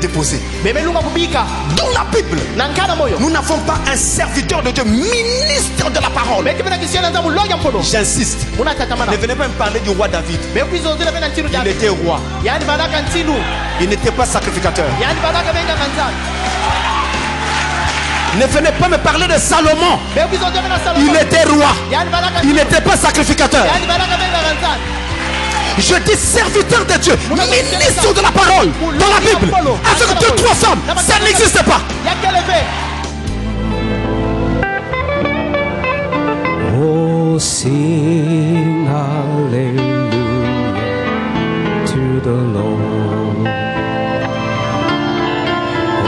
déposer. Dans la Bible, nous n'avons pas un serviteur de Dieu, ministre de la parole. J'insiste. Ne venez pas me parler du roi David. Il était roi. Il n'était pas sacrificateur. Ne venez pas me parler de Salomon. Il était roi. Il n'était pas sacrificateur. Je dis serviteur de Dieu, ministre de la parole. Dans la Bible, avec 2-3 femmes, ça n'existe pas. Oh, sing hallelujah to the Lord.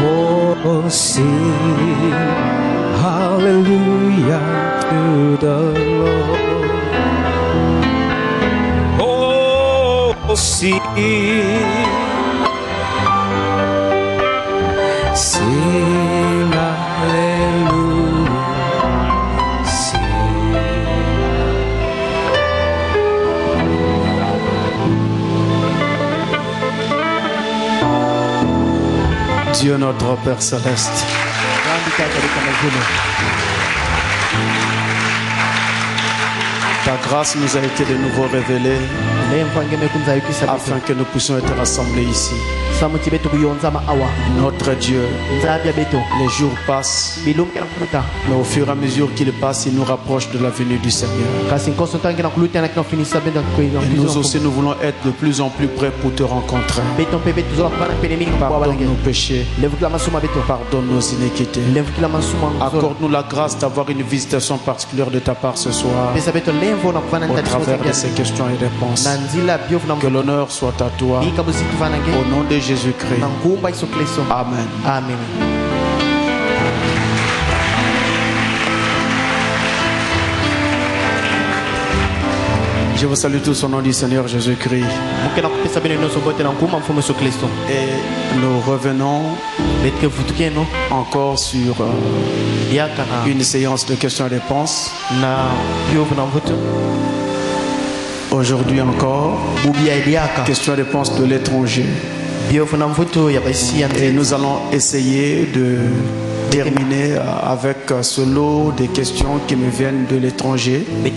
Oh, sing hallelujah to the Lord. Oh, sing hallelujah. Dieu notre Père Céleste, ta grâce nous a été de nouveau révélée afin que nous puissions être rassemblés ici. Notre Dieu, les jours passent, mais au fur et à mesure qu'ils passent, il nous rapproche de la venue du Seigneur. Et nous aussi, nous voulons être de plus en plus près pour te rencontrer. Pardonne nos péchés, pardonne nos iniquités. Accorde-nous la grâce d'avoir une visitation particulière de ta part ce soir, au travers de ces questions et réponses. Que l'honneur soit à toi, au nom de Jésus-Christ. Amen. Amen. Je vous salue tous au nom du Seigneur Jésus-Christ. Et nous revenons encore sur une séance de questions et réponses. Aujourd'hui encore, questions et réponses de l'étranger. Et nous allons essayer de terminer avec ce lot de questions qui me viennent de l'étranger. Et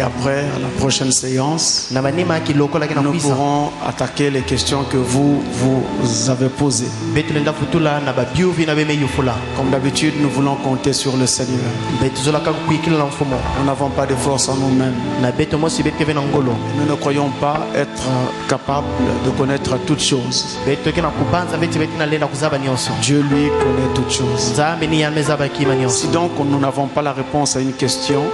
après, à la prochaine séance, nous pourrons attaquer les questions que vous avez posées. Comme d'habitude, nous voulons compter sur le Seigneur. Nous n'avons pas de force en nous-mêmes. Nous ne croyons pas être capables de connaître toutes choses. Dieu lui connaît toutes choses. Si donc nous n'avons pas la réponse à une question,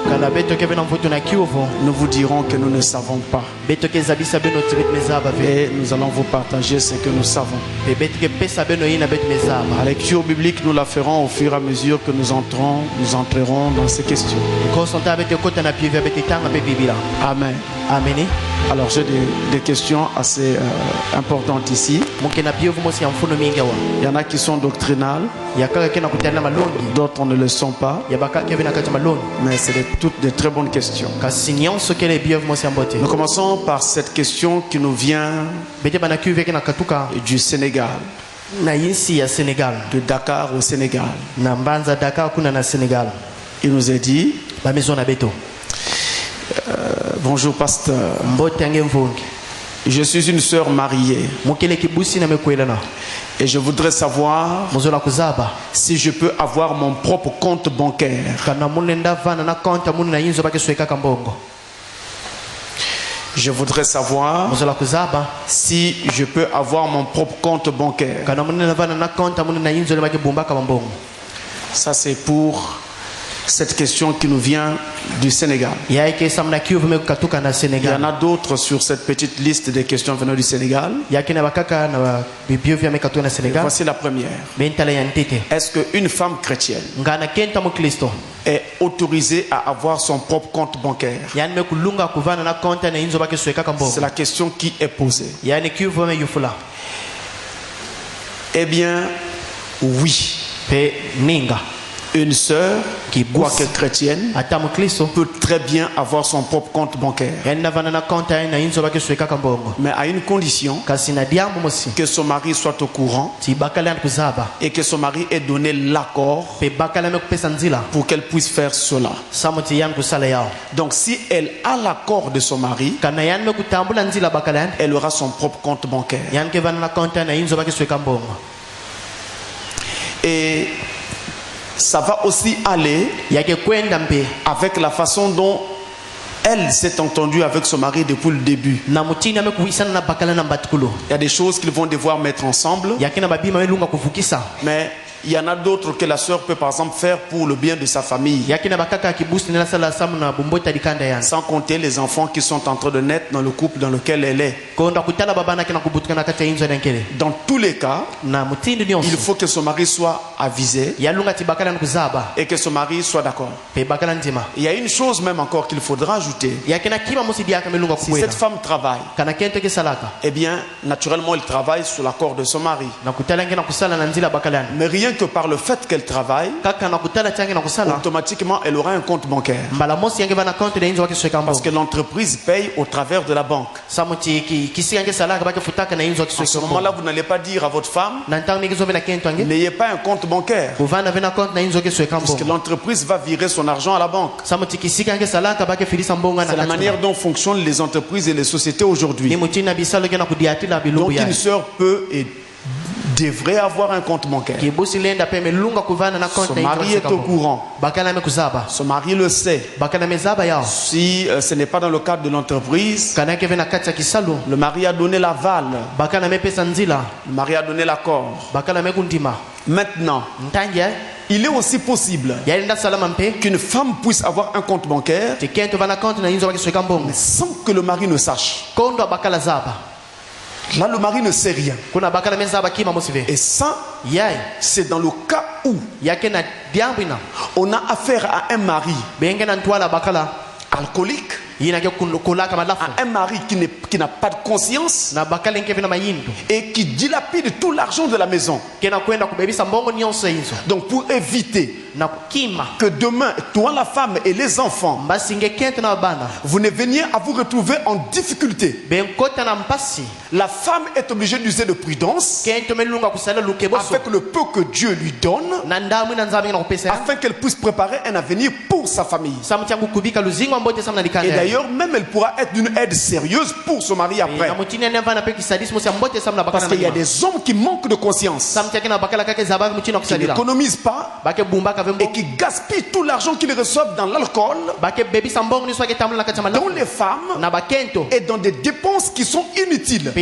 nous vous dirons que nous ne savons pas. Et nous allons vous partager ce que nous savons. La lecture biblique, nous la ferons au fur et à mesure que nous entrerons dans ces questions. Amen. Amen. Alors j'ai des questions assez importantes ici. Il y en a qui sont doctrinales, d'autres ne le sont pas, mais c'est toutes de très bonnes questions. Nous commençons par cette question qui nous vient du Sénégal, de Dakar au Sénégal. Il nous est dit: bonjour pasteur, je suis une sœur mariée et je voudrais savoir si je peux avoir mon propre compte bancaire. Je voudrais savoir si je peux avoir mon propre compte bancaire. Ça c'est pour cette question qui nous vient du Sénégal. Il y en a d'autres sur cette petite liste des questions venant du Sénégal. Voici la première. Est-ce qu'une femme chrétienne est autorisée à avoir son propre compte bancaire? C'est la question qui est posée. Eh bien, oui. Une sœur, quoique chrétienne, peut très bien avoir son propre compte bancaire. Mais à une condition, que son mari soit au courant et que son mari ait donné l'accord pour qu'elle puisse faire cela. Donc si elle a l'accord de son mari, elle aura son propre compte bancaire. Et ça va aussi aller avec la façon dont elle s'est entendue avec son mari depuis le début. Il y a des choses qu'ils vont devoir mettre ensemble, mais il y en a d'autres que la sœur peut par exemple faire pour le bien de sa famille. Sans compter les enfants qui sont en train de naître dans le couple dans lequel elle est. Dans tous les cas, il faut que son mari soit avisé et que son mari soit d'accord. Il y a une chose même encore qu'il faudra ajouter. Si cette femme travaille, eh bien naturellement elle travaille sous l'accord de son mari. Mais rien que par le fait qu'elle travaille, automatiquement elle aura un compte bancaire. Parce que l'entreprise paye au travers de la banque. À ce moment-là, vous n'allez pas dire à votre femme, n'ayez pas un compte bancaire, puisque l'entreprise va virer son argent à la banque. C'est la manière dont fonctionnent les entreprises et les sociétés aujourd'hui. Donc une sœur peut et devrait avoir un compte bancaire. Son mari est au courant. Son mari le sait. Si ce n'est pas dans le cadre de l'entreprise, le mari a donné l'aval. Le mari a donné l'accord. Maintenant, il est aussi possible qu'une femme puisse avoir un compte bancaire sans que le mari ne sache. Là, le mari ne sait rien. Et ça, c'est dans le cas où on a affaire à un mari alcoolique, à un mari qui n'a pas de conscience et qui dilapide tout l'argent de la maison. Donc pour éviter que demain, toi la femme et les enfants, vous ne veniez à vous retrouver en difficulté, la femme est obligée d'user de prudence avec le peu que Dieu lui donne, afin qu'elle puisse préparer un avenir pour sa famille. Et d'ailleurs, même elle pourra être d'une aide sérieuse pour son mari après. Parce qu'il y a des hommes qui manquent de conscience, qui n'économisent pas et qui gaspillent tout l'argent qu'ils reçoivent dans l'alcool, dans les femmes et dans des dépenses qui sont inutiles.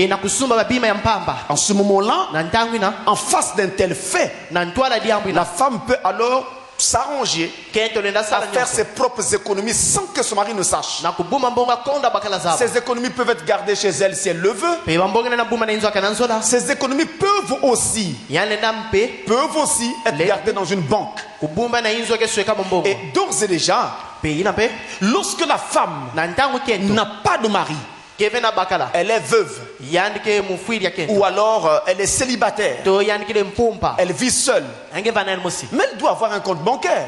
En ce moment-là, en face d'un tel fait, la femme peut alors s'arranger à faire ses propres économies sans que son mari ne sache. Ces économies peuvent être gardées chez elle si elle le veut. Ces économies peuvent aussi être gardées dans une banque. Et d'ores et déjà, lorsque la femme n'a pas de mari, elle est veuve, ou alors elle est célibataire, elle vit seule, mais elle doit avoir un compte bancaire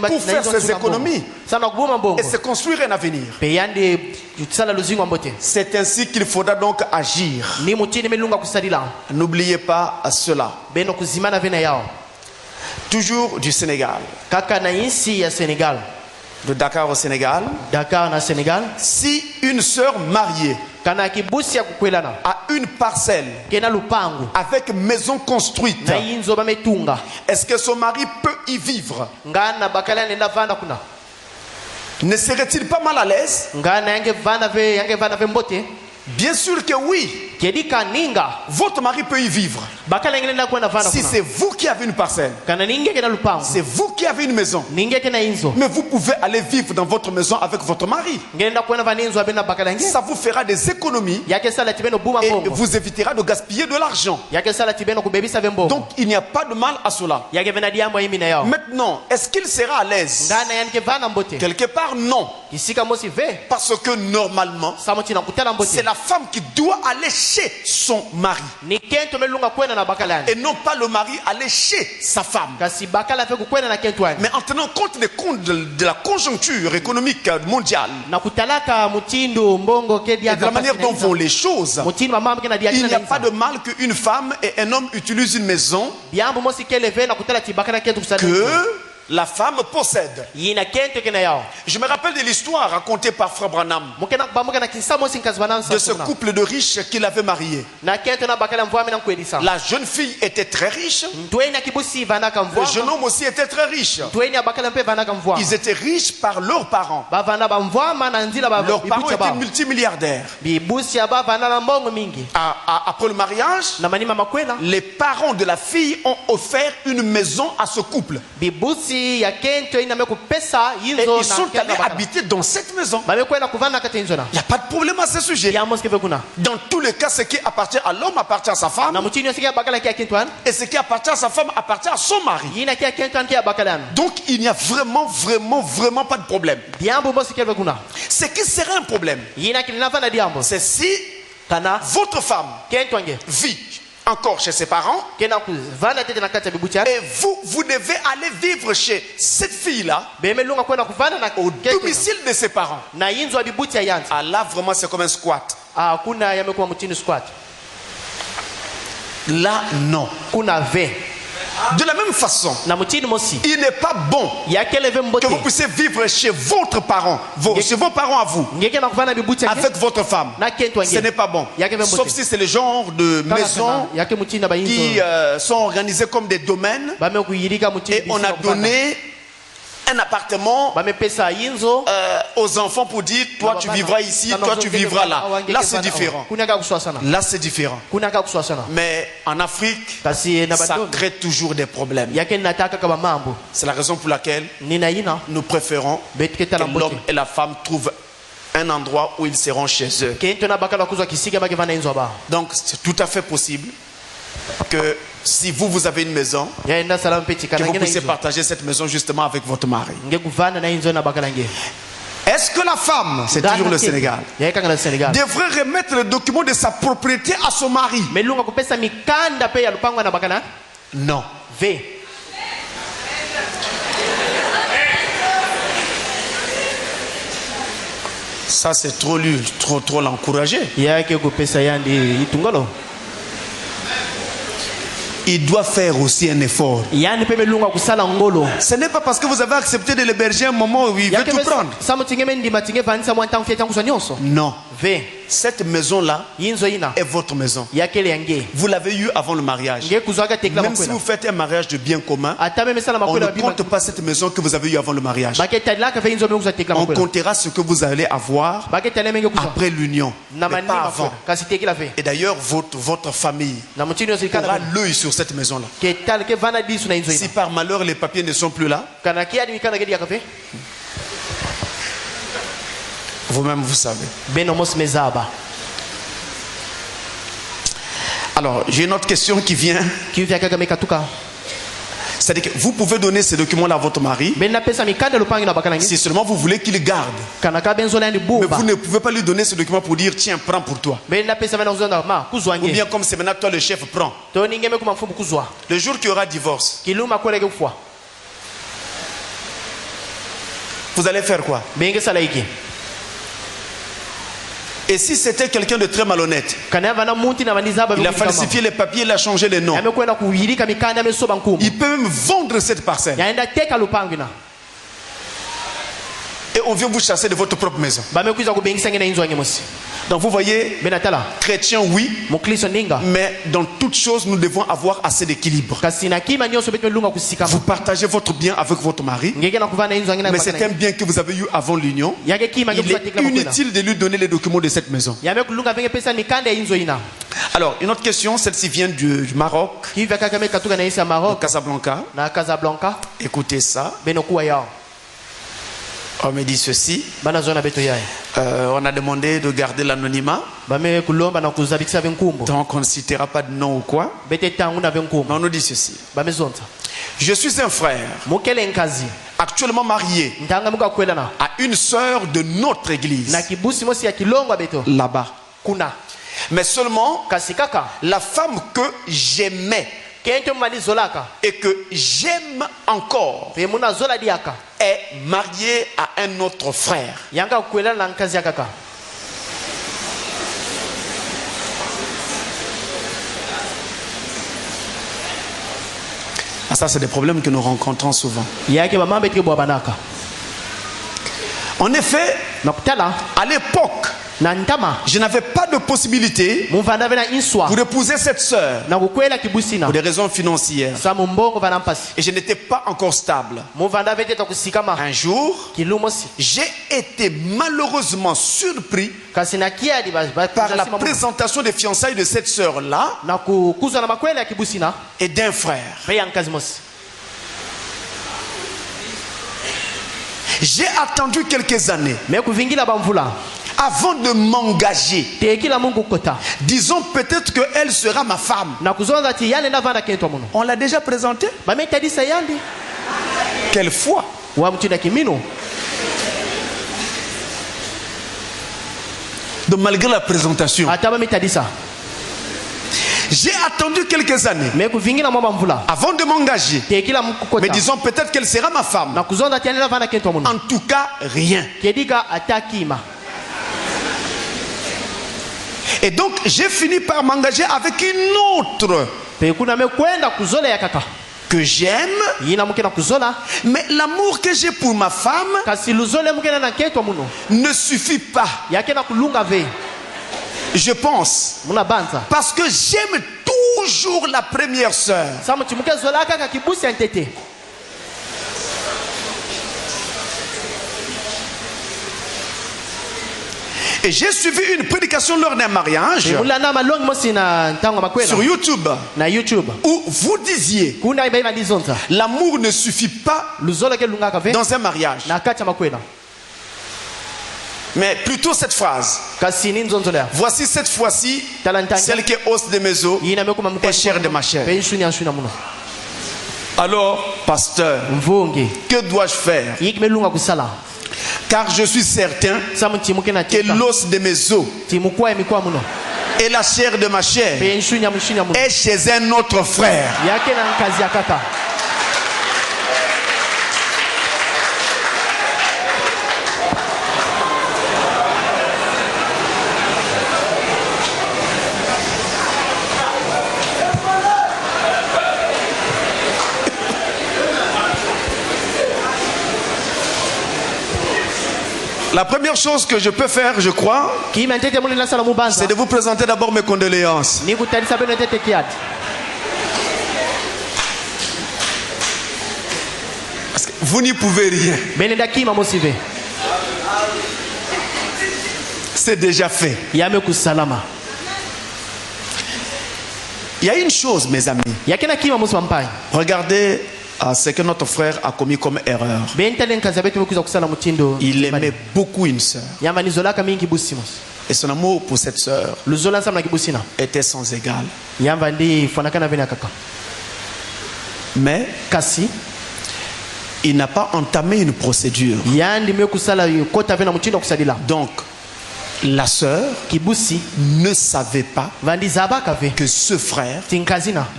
pour faire ses économies et se construire un avenir. C'est ainsi qu'il faudra donc agir. N'oubliez pas cela. Toujours du Sénégal, de Dakar au Sénégal. Si une sœur mariée a une parcelle avec maison construite, est-ce que son mari peut y vivre? Ne serait-il pas mal à l'aise? Bien sûr que oui. Votre mari peut y vivre. Si c'est vous qui avez une parcelle, c'est vous qui avez une maison, mais vous pouvez aller vivre dans votre maison avec votre mari. Ça vous fera des économies et vous évitera de gaspiller de l'argent. Donc il n'y a pas de mal à cela. Maintenant, est-ce qu'il sera à l'aise? Quelque part non. Parce que normalement, c'est la femme qui doit aller chez son mari. et non pas le mari aller chez sa femme. Mais en tenant compte de la conjoncture économique mondiale et de la manière dont vont les choses, il n'y a pas de mal qu'une femme et un homme utilisent une maison que la femme possède. Je me rappelle de l'histoire racontée par Frère Branham de ce couple de riches qu'il avait marié. La jeune fille était très riche. Le jeune homme aussi était très riche. Ils étaient riches par leurs parents. Leurs parents étaient multimilliardaires. Après le mariage, les parents de la fille ont offert une maison à ce couple. Et ils sont allés habiter dans cette maison. Il n'y a pas de problème à ce sujet. Dans tous les cas, ce qui appartient à l'homme appartient à sa femme. Et ce qui appartient à sa femme appartient à son mari. Donc il n'y a vraiment pas de problème. Ce qui serait un problème, c'est si votre femme vit encore chez ses parents et vous devez aller vivre chez cette fille-là au domicile de ses parents. Ah là vraiment c'est comme un squat. Là non. De la même façon, il n'est pas bon que vous puissiez vivre chez votre parent, chez vos parents à vous, avec votre femme. Ce n'est pas bon. Sauf si c'est le genre de maisons qui sont organisées comme des domaines et on a donné un appartement aux enfants pour dire toi tu vivras ici, toi tu vivras là. Là c'est différent. Là c'est différent. Mais en Afrique, ça crée toujours des problèmes. C'est la raison pour laquelle nous préférons que l'homme et la femme trouvent un endroit où ils seront chez eux. Donc c'est tout à fait possible que si vous avez une maison, que vous puissiez partager cette maison justement avec votre mari. Est-ce que la femme, c'est toujours le Sénégal, devrait remettre le document de sa propriété à son mari? Non. Ça c'est trop l'encourager. Il doit faire aussi un effort. Ce n'est pas parce que vous avez accepté de l'héberger un moment où il veut tout prendre. Non. Cette maison-là est votre maison. Vous l'avez eue avant le mariage. Même si vous faites un mariage de bien commun, on ne compte pas cette maison que vous avez eue avant le mariage. On comptera ce que vous allez avoir après l'union, mais pas avant. Et d'ailleurs, votre famille aura l'œil sur cette maison-là. Si par malheur les papiers ne sont plus là, vous-même vous savez. Alors, j'ai une autre question qui vient. C'est-à-dire que vous pouvez donner ces documents-là à votre mari si seulement vous voulez qu'il garde. Mais vous ne pouvez pas lui donner ce document pour dire tiens, prends pour toi. Ou bien comme c'est maintenant toi le chef, prends. Le jour qu'il y aura divorce, vous allez faire quoi? Et si c'était quelqu'un de très malhonnête, il a falsifié les papiers, il a changé les noms, il peut même vendre cette parcelle. Et on vient vous chasser de votre propre maison. Donc vous voyez, chrétien oui, mais dans toutes choses nous devons avoir assez d'équilibre. Vous partagez votre bien avec votre mari, mais c'est un bien que vous avez eu avant l'union. Il est inutile de lui donner les documents de cette maison. Alors une autre question, celle-ci vient du Maroc, de Casablanca. Écoutez ça. On me dit ceci. On a demandé de garder l'anonymat. Donc on ne citera pas de nom ou quoi. Mais on nous dit ceci. Je suis un frère actuellement marié à une sœur de notre église là-bas. Mais seulement la femme que j'aimais et que j'aime encore est mariée à un autre frère. Ah, ça, c'est des problèmes que nous rencontrons souvent. En effet, à l'époque, je n'avais pas de possibilité pour épouser cette sœur pour des raisons financières. Et je n'étais pas encore stable. Un jour, j'ai été malheureusement surpris par la présentation des fiançailles de cette sœur-là et d'un frère. J'ai attendu quelques années avant de m'engager. Disons peut-être qu'elle sera ma femme. On l'a déjà présentée. Quelle fois? Donc malgré la présentation, j'ai attendu quelques années avant de m'engager. Mais disons peut-être qu'elle sera ma femme. En tout cas, rien. Et donc j'ai fini par m'engager avec une autre que j'aime. Mais l'amour que j'ai pour ma femme ne suffit pas. Je pense, parce que j'aime toujours la première sœur. Et j'ai suivi une prédication lors d'un mariage sur YouTube où vous disiez l'amour ne suffit pas dans un mariage. Mais plutôt cette phrase. Voici cette fois-ci celle qui est os de mes os et chair de ma chair. Alors, pasteur, que dois-je faire? Car je suis certain que l'os de mes os et la chair de ma chair est chez un autre frère. La première chose que je peux faire, je crois, c'est de vous présenter d'abord mes condoléances. Parce que vous n'y pouvez rien. C'est déjà fait. Il y a une chose, mes amis. Regardez ce que notre frère a commis comme erreur. Il aimait beaucoup une sœur. Et son amour pour cette sœur était sans égal. Mais il n'a pas entamé une procédure. Donc, la sœur ne savait pas que ce frère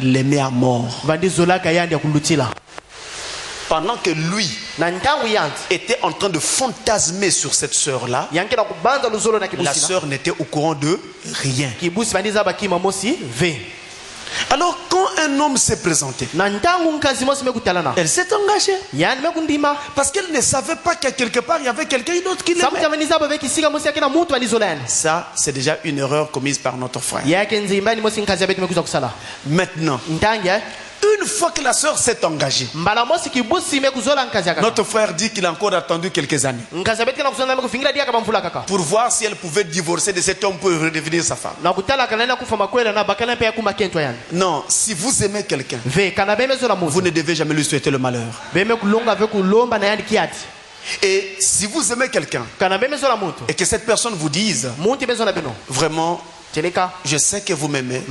l'aimait à mort. Pendant que lui était en train de fantasmer sur cette sœur-là, la sœur n'était au courant de rien. Alors quand un homme s'est présenté, elle s'est engagée. Parce qu'elle ne savait pas qu'à quelque part il y avait quelqu'un d'autre qui l'aimait. Ça, c'est déjà une erreur commise par notre frère. Maintenant, une fois que la sœur s'est engagée, notre frère dit qu'il a encore attendu quelques années pour voir si elle pouvait divorcer de cet homme pour redevenir sa femme. Non, si vous aimez quelqu'un, vous ne devez jamais lui souhaiter le malheur. Et si vous aimez quelqu'un et que cette personne vous dise vraiment Je sais que vous m'aimez,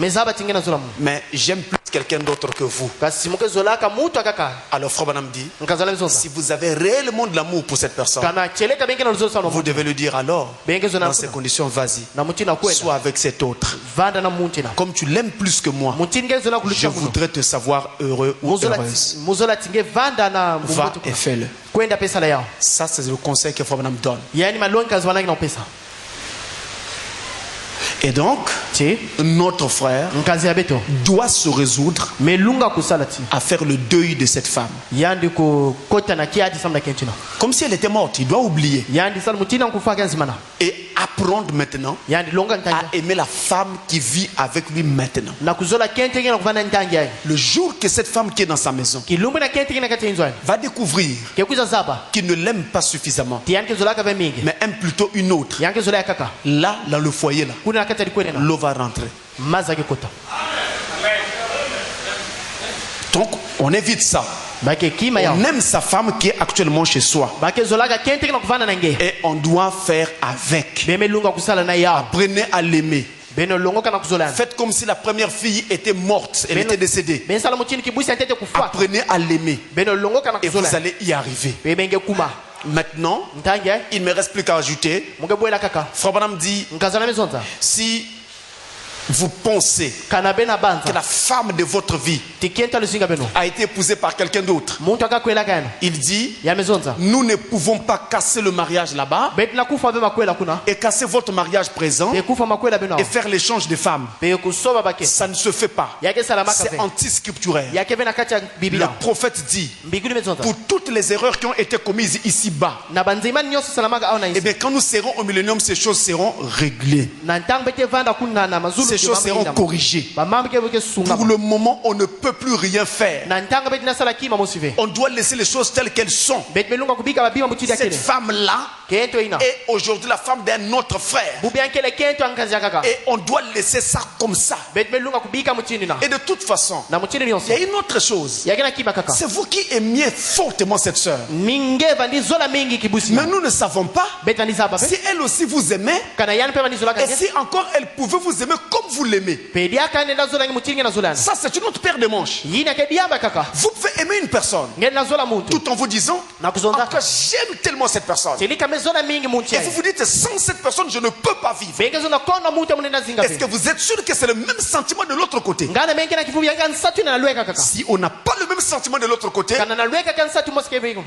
mais j'aime plus quelqu'un d'autre que vous. Alors Frère Branham dit, si vous avez réellement de l'amour pour cette personne, vous devez lui dire alors, dans ces conditions, vas-y, sois avec cet autre. Comme tu l'aimes plus que moi, je voudrais te savoir heureux ou heureuse. Va et fais-le. Ça, c'est le conseil que Frère Branham donne. Et donc, notre frère doit se résoudre à faire le deuil de cette femme. Comme si elle était morte, il doit oublier. Et apprendre maintenant à aimer la femme qui vit avec lui maintenant. Le jour que cette femme qui est dans sa maison va découvrir qu'il ne l'aime pas suffisamment, mais aime plutôt une autre, là, dans le foyer, là, l'eau va rentrer. Donc, on évite ça. On aime sa femme qui est actuellement chez soi. Et on doit faire avec. Apprenez à l'aimer. Faites comme si la première fille était morte, elle était décédée. Apprenez à l'aimer. Et vous allez y arriver. Maintenant, il ne me reste plus qu'à ajouter. Frère Branham dit, si vous pensez que la femme de votre vie a été épousée par quelqu'un d'autre, il dit, nous ne pouvons pas casser le mariage là-bas et casser votre mariage présent et faire l'échange de femmes. Ça ne se fait pas. C'est anti-scripturaire. Le prophète dit, pour toutes les erreurs qui ont été commises ici-bas, et bien quand nous serons au millénium, ces choses seront réglées. Ces choses seront corrigées. Pour le moment, on ne peut plus rien faire. On doit laisser les choses telles qu'elles sont. Cette femme-là est aujourd'hui la femme d'un autre frère. Et on doit laisser ça comme ça. Et de toute façon, il y a une autre chose. C'est vous qui aimiez fortement cette sœur. Mais nous ne savons pas si elle aussi vous aimait. Et si encore elle pouvait vous aimer comme vous l'aimez. Ça, c'est une autre paire de manches. Vous pouvez aimer une personne tout en vous disant, en tout cas, j'aime tellement cette personne. Et vous vous dites, sans cette personne, je ne peux pas vivre. Est-ce que vous êtes sûr que c'est le même sentiment de l'autre côté? Si on n'a pas le même sentiment de l'autre côté,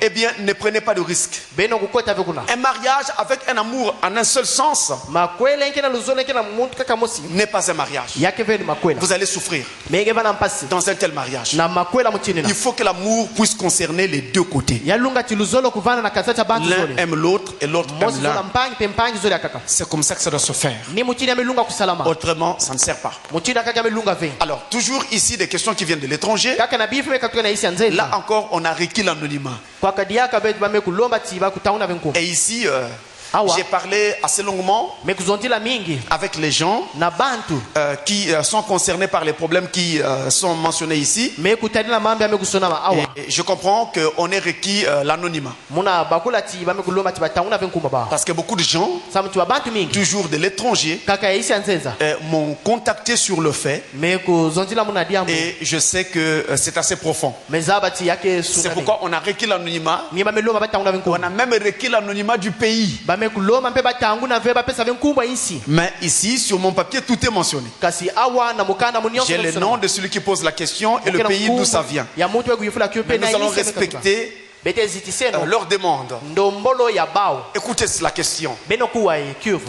eh bien, ne prenez pas de risque. Un mariage avec un amour en un seul sens n'est pas un mariage. Vous allez souffrir dans un tel mariage. Il faut que l'amour puisse concerner les deux côtés. L'un aime l'autre et l'autre aime l'un. C'est comme ça que ça doit se faire. Autrement, ça ne sert pas. Alors, toujours ici des questions qui viennent de l'étranger. Là encore, on a requis l'anonymat. Et ici, j'ai parlé assez longuement avec les gens qui sont concernés par les problèmes qui sont mentionnés ici. Et je comprends qu'on ait requis l'anonymat. Parce que beaucoup de gens, toujours de l'étranger, m'ont contacté sur le fait. Et je sais que c'est assez profond. C'est pourquoi on a requis l'anonymat. On a même requis l'anonymat du pays. Mais ici, sur mon papier, tout est mentionné. J'ai le nom de celui qui pose la question et le pays d'où ça vient. Mais nous allons respecter leur demande. Écoutez la question.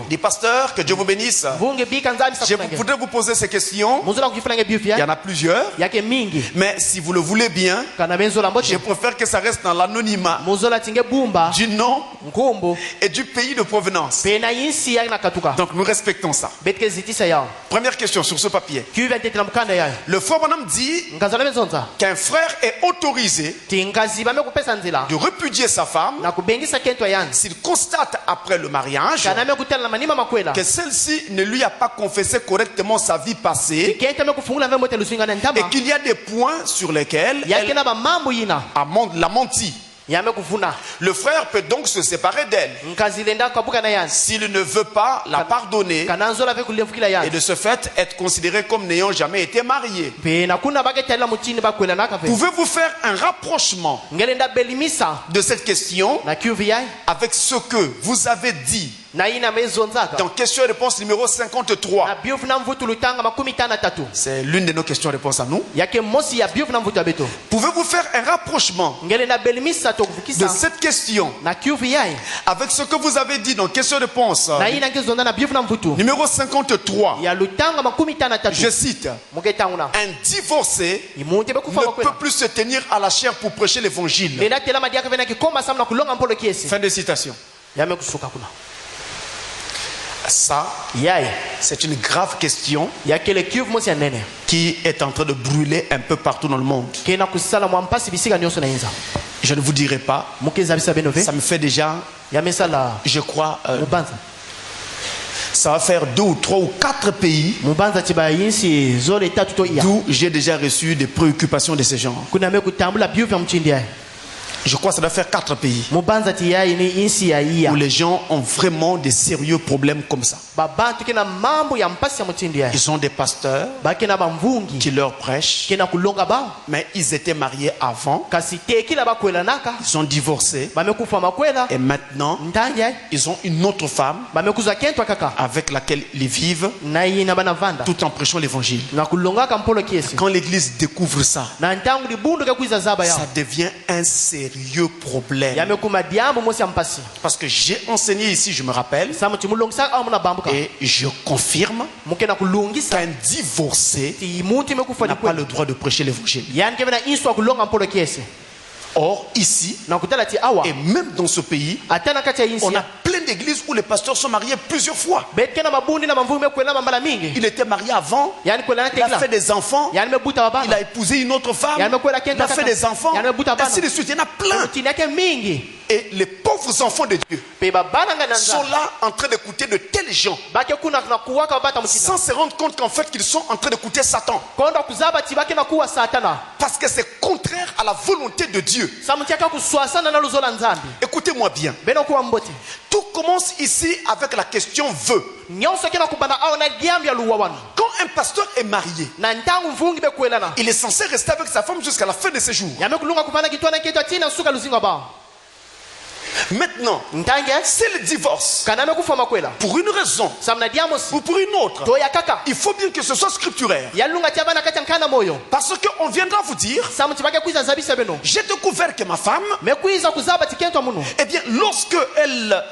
Dit pasteur, que Dieu vous bénisse. Je voudrais vous poser ces questions. Il y en a plusieurs. Mais si vous le voulez bien, je préfère que ça reste dans l'anonymat du nom et du pays de provenance. Donc nous respectons ça. Première question sur ce papier. Le Frère Branham dit qu'un frère est autorisé de repudier sa femme s'il constate après le mariage que celle-ci ne lui a pas confessé correctement sa vie passée et qu'il y a des points sur lesquels elle l'a menti. Le frère peut donc se séparer d'elle s'il ne veut pas la pardonner et de ce fait être considéré comme n'ayant jamais été marié. Pouvez-vous faire un rapprochement de cette question avec ce que vous avez dit dans question-réponse numéro 53? C'est l'une de nos questions-réponses à nous. Pouvez-vous faire un rapprochement de cette question avec ce que vous avez dit dans question-réponse numéro 53? Je cite: un divorcé ne peut plus se tenir à la chair pour prêcher l'évangile. Fin de citation. Ça, c'est une grave question qui est en train de brûler un peu partout dans le monde. Je ne vous dirai pas. Ça me fait déjà, je crois, ça va faire 2 ou 3 ou 4 pays d'où j'ai déjà reçu des préoccupations de ce genre. Je crois que ça doit faire 4 pays où les gens ont vraiment des sérieux problèmes comme ça. Ils ont des pasteurs qui leur prêchent, mais ils étaient mariés avant, ils ont divorcé et maintenant ils ont une autre femme avec laquelle ils vivent tout en prêchant l'évangile. Quand l'église découvre ça, ça devient un sérieux problème. Parce que j'ai enseigné ici, je me rappelle, et je confirme qu'un divorcé n'a pas le droit de prêcher l'évangile. Or, ici, et même dans ce pays, on a plein d'églises où les pasteurs sont mariés plusieurs fois. Il était marié avant, il a fait des enfants, il a épousé une autre femme, il a fait des enfants, ainsi de suite. Il y en a plein. Et les pauvres enfants de Dieu sont là en train d'écouter de tels gens sans se rendre compte qu'en fait qu'ils sont en train d'écouter Satan. Parce que c'est contraire à la volonté de Dieu. Écoutez-moi bien. Tout commence ici avec la question vœu. Quand un pasteur est marié, il est censé rester avec sa femme jusqu'à la fin de ses jours. Maintenant, c'est le divorce. Pour une raison ou pour une autre, il faut bien que ce soit scripturaire. Parce qu'on viendra vous dire, j'ai découvert que ma femme, eh bien, lorsque elle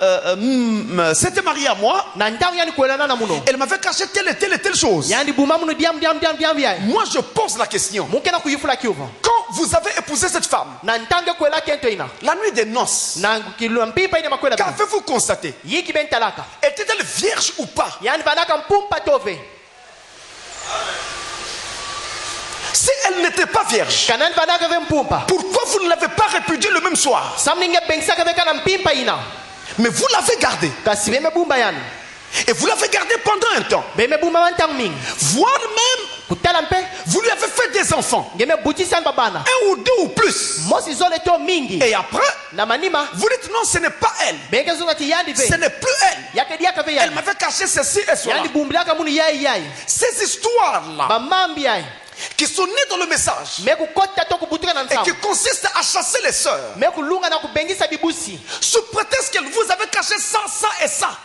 s'était mariée à moi, elle m'avait caché telle et telle et telle chose. Moi, je pose la question. Quand vous avez épousé cette femme, la nuit des noces, qu'avez-vous constaté? Était-elle vierge ou pas? Si elle n'était pas vierge, pourquoi vous ne l'avez pas répudiée le même soir? Mais vous l'avez gardée. Et vous l'avez gardée pendant un temps. Voire même, vous lui avez fait des enfants. 1 ou 2 ou plus. Et après, vous dites non, ce n'est pas elle. Ce n'est plus elle. Elle m'avait caché ceci et cela. Ces histoires-là qui sont nées dans le message et qui consistent à chasser les sœurs sous prétexte qu'elles vous avaient caché ça, ça et ça.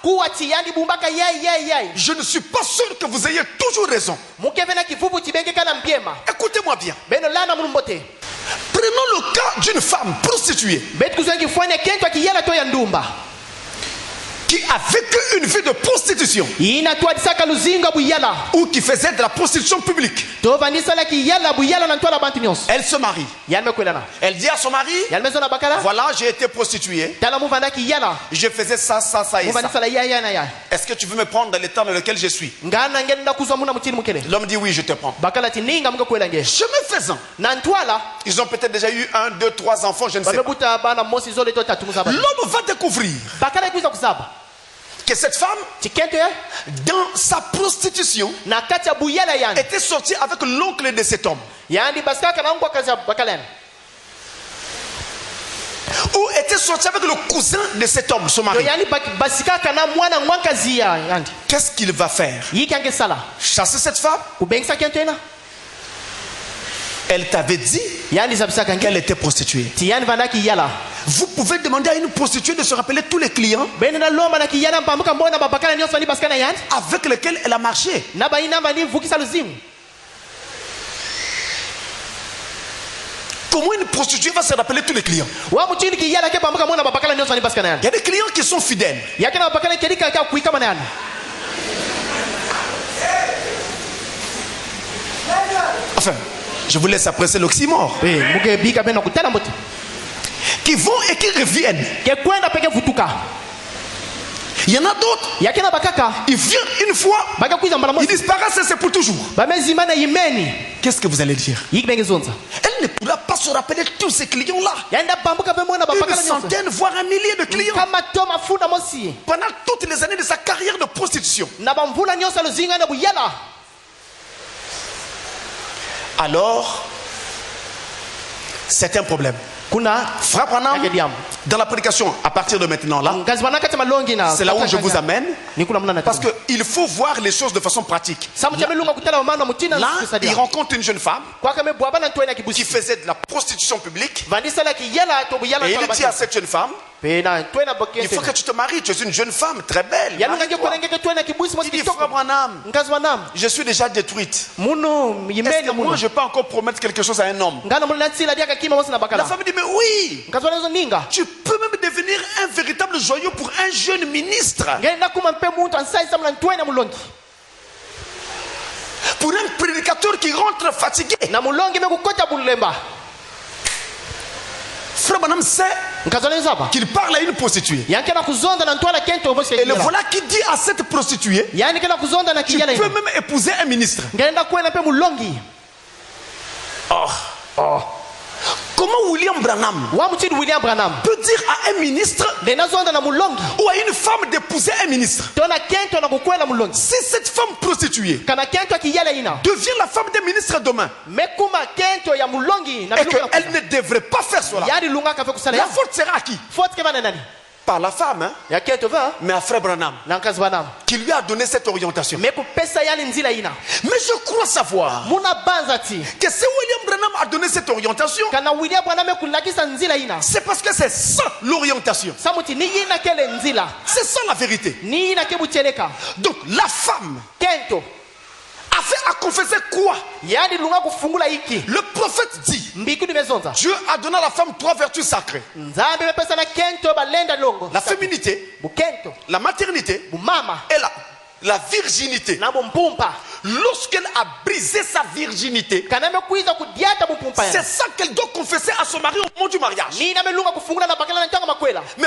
Je ne suis pas sûr que vous ayez toujours raison. Écoutez-moi bien. Prenons le cas d'une femme prostituée qui a vécu une vie de prostitution ou qui faisait de la prostitution publique. Elle se marie. Elle dit à son mari, voilà, j'ai été prostituée, je faisais ça, ça, ça et ça. Est-ce que tu veux me prendre dans l'état dans lequel je suis? L'homme dit oui, je te prends. Chemin faisant, ils ont peut-être déjà eu 1, 2, 3 enfants, je ne sais pas. L'homme va découvrir que cette femme, dans sa prostitution, était sortie avec l'oncle de cet homme. était sorti avec le cousin de cet homme, son mari. Qu'est-ce qu'il va faire? Chasser cette femme? Elle t'avait dit qu'elle était prostituée. Vous pouvez demander à une prostituée de se rappeler tous les clients avec lesquels elle a marché. Comment une prostituée va se rappeler tous les clients? Il y a des clients qui sont fidèles. Enfin, je vous laisse apprécier l'oxymore. Qui vont et qui reviennent. Il y en a d'autres. Ils viennent une fois, ils disparaissent et c'est pour toujours. Qu'est-ce que vous allez dire? Elle ne pourra pas se rappeler tous ces clients-là. Une centaine, voire un millier de clients. Pendant toutes les années de sa carrière de prostitution. Alors, c'est un problème. Frère Branham, dans la prédication, à partir de maintenant là, c'est là où je vous amène, parce qu'il faut voir les choses de façon pratique. Là, il rencontre une jeune femme qui faisait de la prostitution publique, et il dit à cette jeune femme: il faut que tu te maries, tu es une jeune femme très belle. Il dit: Frère Branham, je suis déjà détruite. Est-ce que moi je peux encore promettre quelque chose à un homme? La femme dit: mais oui, tu peux même devenir un véritable joyau pour un jeune ministre. Pour un prédicateur qui rentre fatigué. Frère Branham sait qu'il parle à une prostituée. Et le voilà qui dit à cette prostituée: tu peux même épouser un ministre. Oh. Comment William Branham peut dire à un ministre ou à une femme d'épouser un ministre? Si cette femme prostituée devient la femme d'un ministre demain et qu'elle ne devrait pas faire cela, la faute sera à qui? Par la femme, hein? Mais à Frère Branham qui lui a donné cette orientation. Mais je crois savoir que si William Branham a donné cette orientation, c'est parce que c'est ça l'orientation. C'est ça la vérité. Donc la femme a confessé quoi? Le prophète dit: Dieu a donné à la femme 3 vertus sacrées: la féminité, la maternité et la virginité. Lorsqu'elle a brisé sa virginité, c'est ça qu'elle doit confesser à son mari au moment du mariage. Mais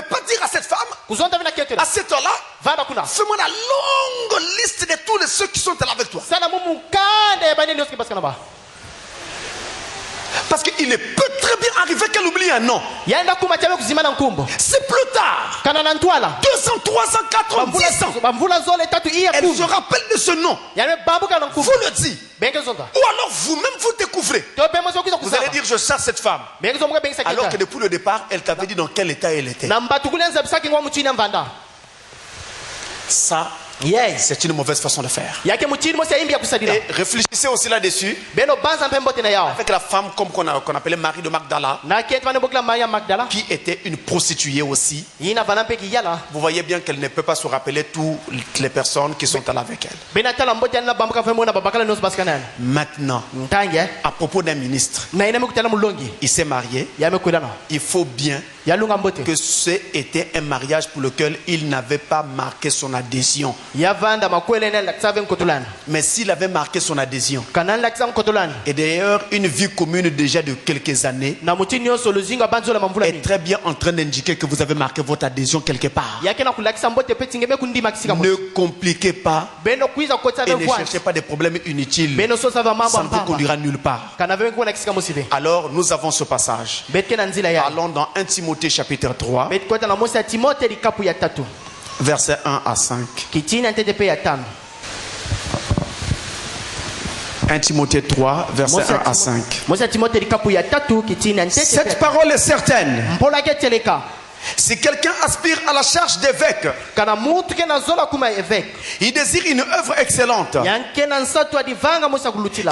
pas dire à cette femme: à cette heure-là, fais-moi la longue liste de tous ceux qui sont là avec toi. Parce qu'il peut très bien arriver qu'elle oublie un nom. C'est plus tard, 200, 300, 400, 10 ans, elle se rappelle de ce nom. Vous le dites. Ou alors vous-même vous découvrez. Vous allez dire: je cherche cette femme. Alors que depuis le départ, elle t'avait dit dans quel état elle était. Ça, c'est une mauvaise façon de faire. Et réfléchissez aussi là-dessus avec la femme comme qu'on appelait Marie de Magdala, qui était une prostituée aussi. Vous voyez bien qu'elle ne peut pas se rappeler toutes les personnes qui sont là avec elle. Maintenant, à propos d'un ministre, il s'est marié. Il faut bien que ce était un mariage pour lequel il n'avait pas marqué son adhésion. Mais s'il avait marqué son adhésion, et d'ailleurs une vie commune déjà de quelques années est très bien en train d'indiquer que vous avez marqué votre adhésion quelque part. Ne compliquez pas et ne cherchez pas des problèmes inutiles. Ça ne vous conduira nulle part. Alors nous avons ce passage. Allons dans 1 Timothée chapitre 3. Versets 1 à 5. 1 Timothée 3, versets 1 à 5. Cette parole est certaine. Si quelqu'un aspire à la charge d'évêque, il désire une œuvre excellente.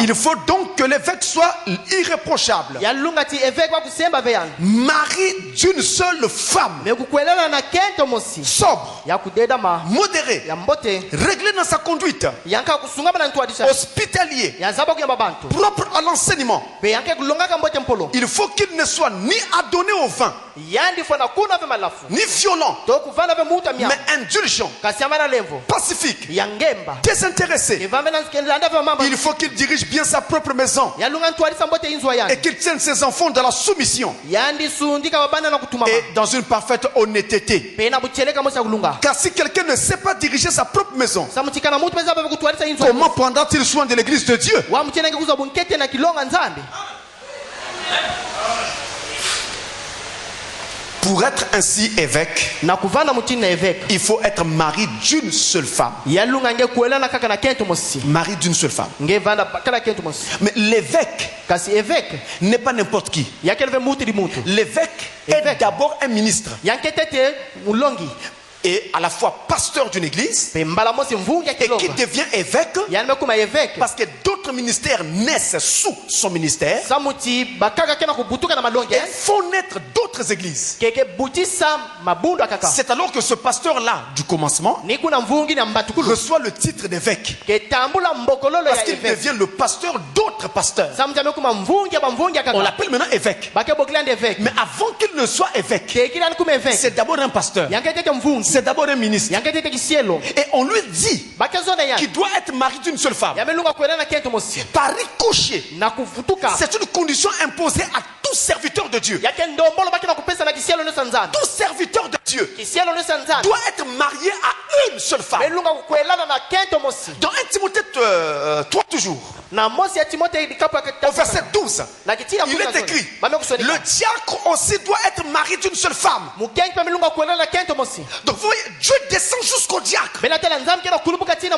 Il faut donc que l'évêque soit irréprochable, mari d'une seule femme, sobre, modéré, réglé dans sa conduite, hospitalier, propre à l'enseignement. Il faut qu'il ne soit ni adonné au vin, ni violent, mais indulgent, pacifique, désintéressé. Il faut qu'il dirige bien sa propre maison et qu'il tienne ses enfants dans la soumission et dans une parfaite honnêteté. Car si quelqu'un ne sait pas diriger sa propre maison, comment prendra-t-il soin de l'église de Dieu? Pour être ainsi évêque, il faut être mari d'une seule femme. Mari d'une seule femme. Mais l'évêque n'est pas n'importe qui. L'évêque est d'abord un ministre et à la fois pasteur d'une église et qui devient évêque parce que d'autres ministères naissent sous son ministère et font naître d'autres églises. C'est alors que ce pasteur-là du commencement reçoit le titre d'évêque parce qu'il devient le pasteur d'autres pasteurs. On l'appelle maintenant évêque. Mais avant qu'il ne soit évêque, c'est d'abord un pasteur. C'est d'abord un ministre. Et on lui dit qu'il doit être marié d'une seule femme. Par ricochet, c'est une condition imposée à tout serviteur de Dieu. Tout serviteur de Dieu doit être marié à une seule femme. Dans 1 Timothée 3 toujours, au verset 12, il est écrit: le diacre aussi doit être marié d'une seule femme. Donc vous voyez, Dieu descend jusqu'au diacre.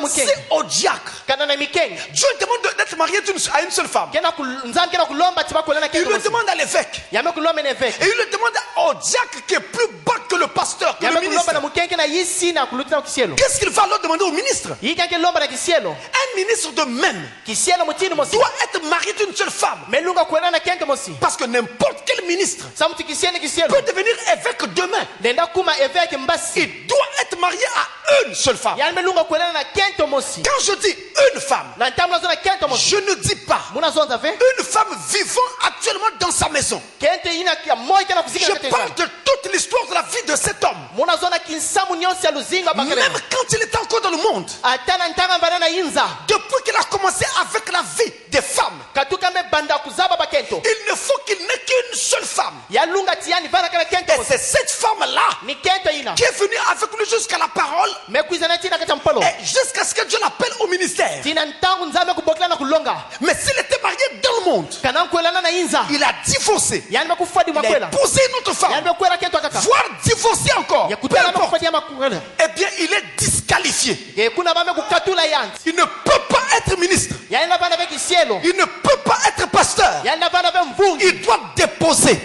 C'est au diacre. Dieu demande d'être marié à une seule femme. Il le demande à l'évêque. Et il le demande au diacre qui est plus bas que le pasteur, que le ministre. Qu'est-ce qu'il va alors demander au ministre? Un ministre de même doit être marié d'une seule femme. Parce que n'importe quel ministre peut devenir évêque demain. Il doit être marié à une seule femme. Quand je dis une femme, je ne dis pas une femme vivant actuellement dans sa maison. Je parle de toute l'histoire de la vie de cet homme. Même quand il était encore dans le monde, depuis qu'il a commencé avec la vie des femmes, il ne faut qu'il n'ait qu'une seule femme. Et c'est cette femme-là qui est venue avec lui jusqu'à la parole et jusqu'à ce que Dieu l'appelle au ministère. Mais s'il était marié dans le monde, il a divorcé, il a épousé une autre femme, voire divorcé encore, peu importe, eh bien il est disqualifié. Il ne peut pas être ministre. Il ne peut pas être pasteur. Il doit déposer.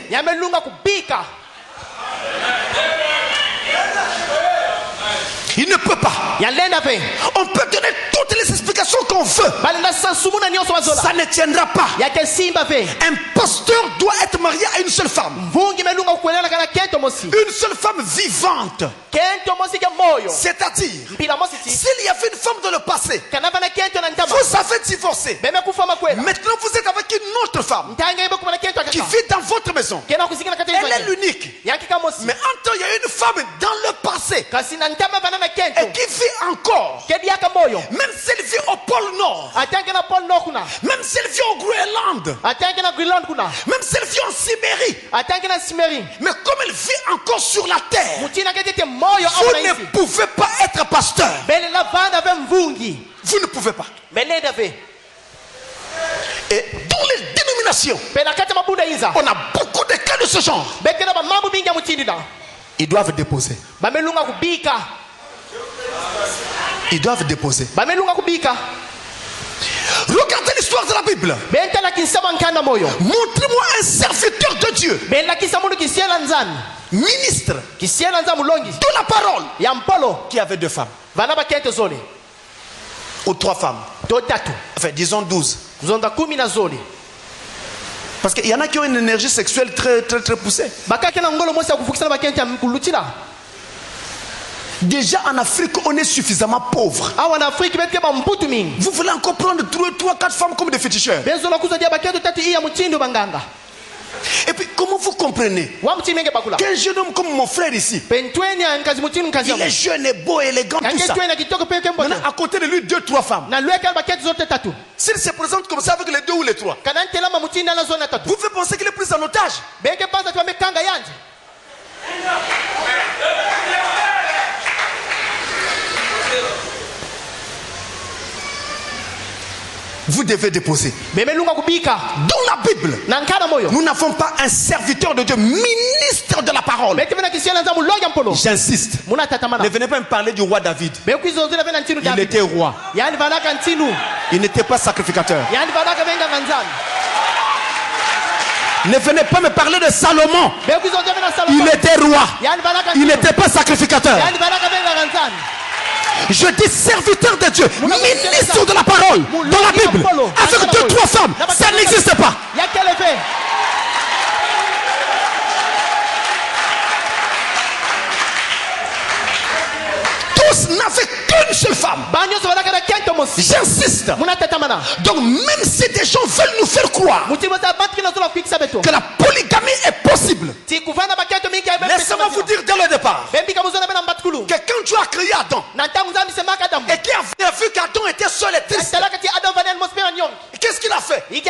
Il ne peut pas. On peut donner toutes les explications qu'on veut. Ça ne tiendra pas. Un pasteur doit être marié à une seule femme. Une seule femme vivante. C'est-à-dire, s'il y avait une femme dans le passé, vous avez divorcé. Maintenant vous êtes avec une autre femme qui vit dans votre maison. Elle est l'unique. Mais en temps, il y a une femme dans le passé et qui vit encore. Même si elle vit au pôle Nord, même si elle vit au Groenland, même si elle vit en Sibérie, mais comme elle vit encore sur la terre, vous ne pouvez pas être pasteur. Vous ne pouvez pas. Et dans les dénominations, on a beaucoup de cas de ce genre. Ils doivent déposer. Ils doivent déposer. Regardez l'histoire de la Bible. Montrez-moi un serviteur de Dieu, ministre de la parole, qui avait 2 femmes ou 3 femmes. Enfin, disons 12. Parce qu'il y en a qui ont une énergie sexuelle très poussée. Déjà en Afrique, on est suffisamment pauvre. Vous voulez encore prendre 3-4 femmes comme des féticheurs. Et puis, comment vous comprenez qu'un jeune homme comme mon frère ici, il est jeune et beau, élégant, tout ça. Maintenant, à côté de lui, 2-3 femmes. S'il se présente comme ça avec les 2 ou les 3, vous pouvez penser qu'il est pris en otage. Vous devez déposer. Dans la Bible, nous n'avons pas un serviteur de Dieu, ministre de la parole. J'insiste. Ne venez pas me parler du roi David. Il était roi. Il n'était pas sacrificateur. Ne venez pas me parler de Salomon. Il était roi. Il n'était pas sacrificateur. Je dis serviteur de Dieu, ministre de la parole dans la Bible, avec 2-3 femmes, ça n'existe pas. Tous n'avaient qu'une seule femme. J'insiste. Donc même si des gens veulent nous faire croire que la polygamie est possible, laissez-moi vous dire dès le départ que quand Dieu a créé Adam et qu'il a vu qu'Adam était seul et triste, qu'est-ce qu'il a fait? Il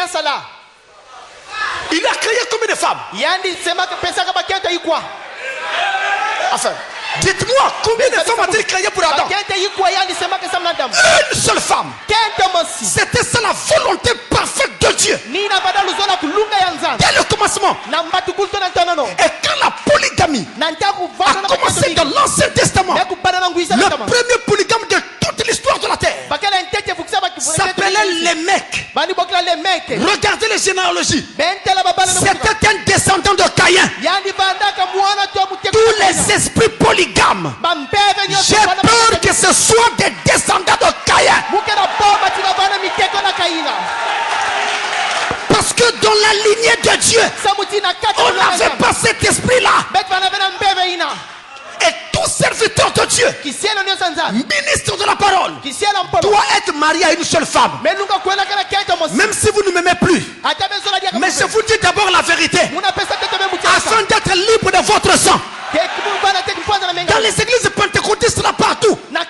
a créé combien de femmes? Enfin, dites-moi, combien de femmes a-t-il créé pour Adam? Une seule femme. C'était ça la volonté parfaite de Dieu. Dès le commencement. Et quand la polygamie a commencé dans l'Ancien Testament, le premier polygame de toute l'histoire de la terre s'appelait les mecs. Regardez les généalogies. C'était un descendant de Caïn. Tous les esprits polygames, j'ai peur que ce soit des descendants de Caïn. Parce que dans la lignée de Dieu, on n'avait pas cet esprit-là. Et tout serviteur de Dieu, ministre de la parole, doit être marié à une seule femme. Même si vous ne m'aimez plus. Mais je vous dis d'abord la vérité, afin d'être libre de votre sang. Dans les églises pentecôtistes là partout, on a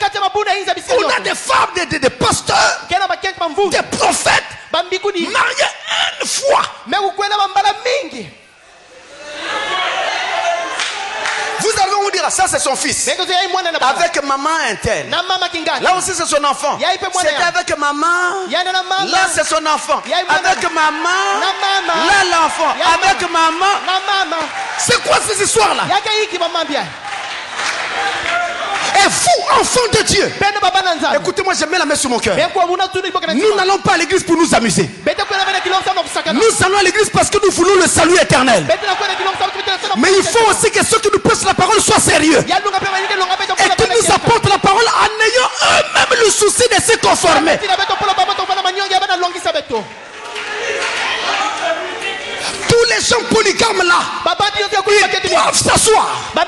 des femmes, des pasteurs, des prophètes mariés une fois. Vous allez vous dire, ça c'est son fils. Avec maman interne. Là aussi c'est son enfant. C'était avec maman. Là c'est son enfant. Avec maman. Là l'enfant. Avec maman. C'est quoi ces histoires là? Et vous, enfants de Dieu, écoutez-moi, je mets la main sur mon cœur. Nous n'allons pas à l'église pour nous amuser. Nous allons à l'église parce que nous voulons le salut éternel. Mais il faut aussi que ceux qui nous prêchent la parole soient sérieux. Et qu'ils nous apportent la parole en ayant eux-mêmes le souci de se conformer. Tous les gens polygames là, ils doivent s'asseoir. La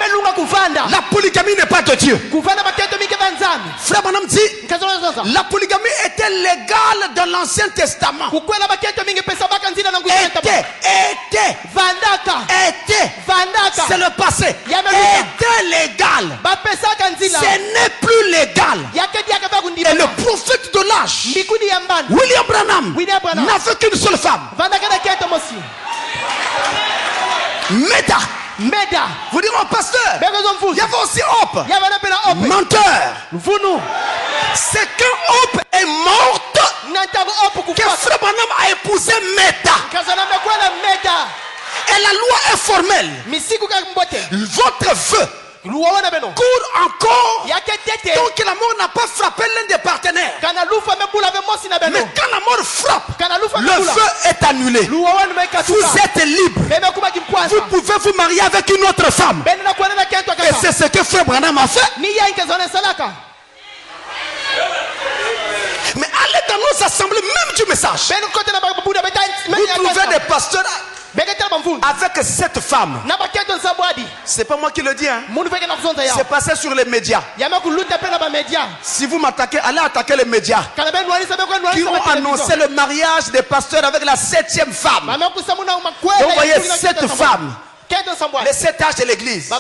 polygamie n'est pas de Dieu. Frère Branham dit, la polygamie était légale dans l'Ancien Testament. C'est le passé. Était légal. Ce n'est plus légal. Et le prophète de l'âge, William Branham, n'avait qu'une seule femme. Meda. Vous direz au pasteur, il y avait aussi Hope. Menteur. C'est quand Hope est morte que Frère Branham a épousé Meda. Et la loi est formelle. Votre vœu court encore tant que la mort n'a pas frappé l'un des partenaires. Mais quand la mort frappe, le feu est annulé. Vous êtes libre. Vous pouvez vous marier avec une autre femme. Et c'est ce que Frère Branham a fait. Mais allez dans nos assemblées, même du message. Vous trouvez des pasteurs avec cette femme. C'est pas moi qui le dis, hein. C'est passé sur les médias. Si vous m'attaquez, allez attaquer les médias qui ont annoncé le mariage des pasteurs avec la 7e femme. Donc vous voyez, cette femme, les 7 âges de l'église.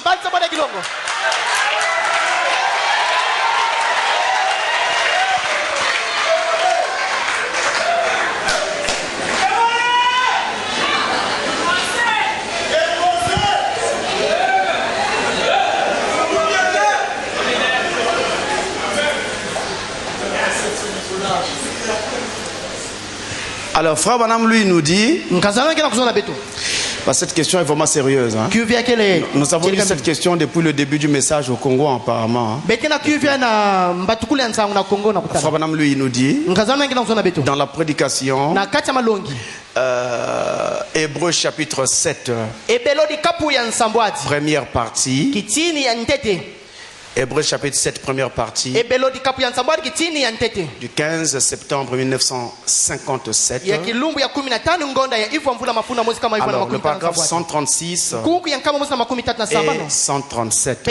Alors, Frère Branham, lui, nous dit, cette question est vraiment sérieuse. Hein. Nous avons eu cette question depuis le début du message au Congo, apparemment. Hein. Frère Branham, lui, nous dit, dans la prédication, Hébreux chapitre 7, première partie. Hébreux chapitre 7, première partie, du 15 septembre 1957. Alors, le paragraphe 136 et 137.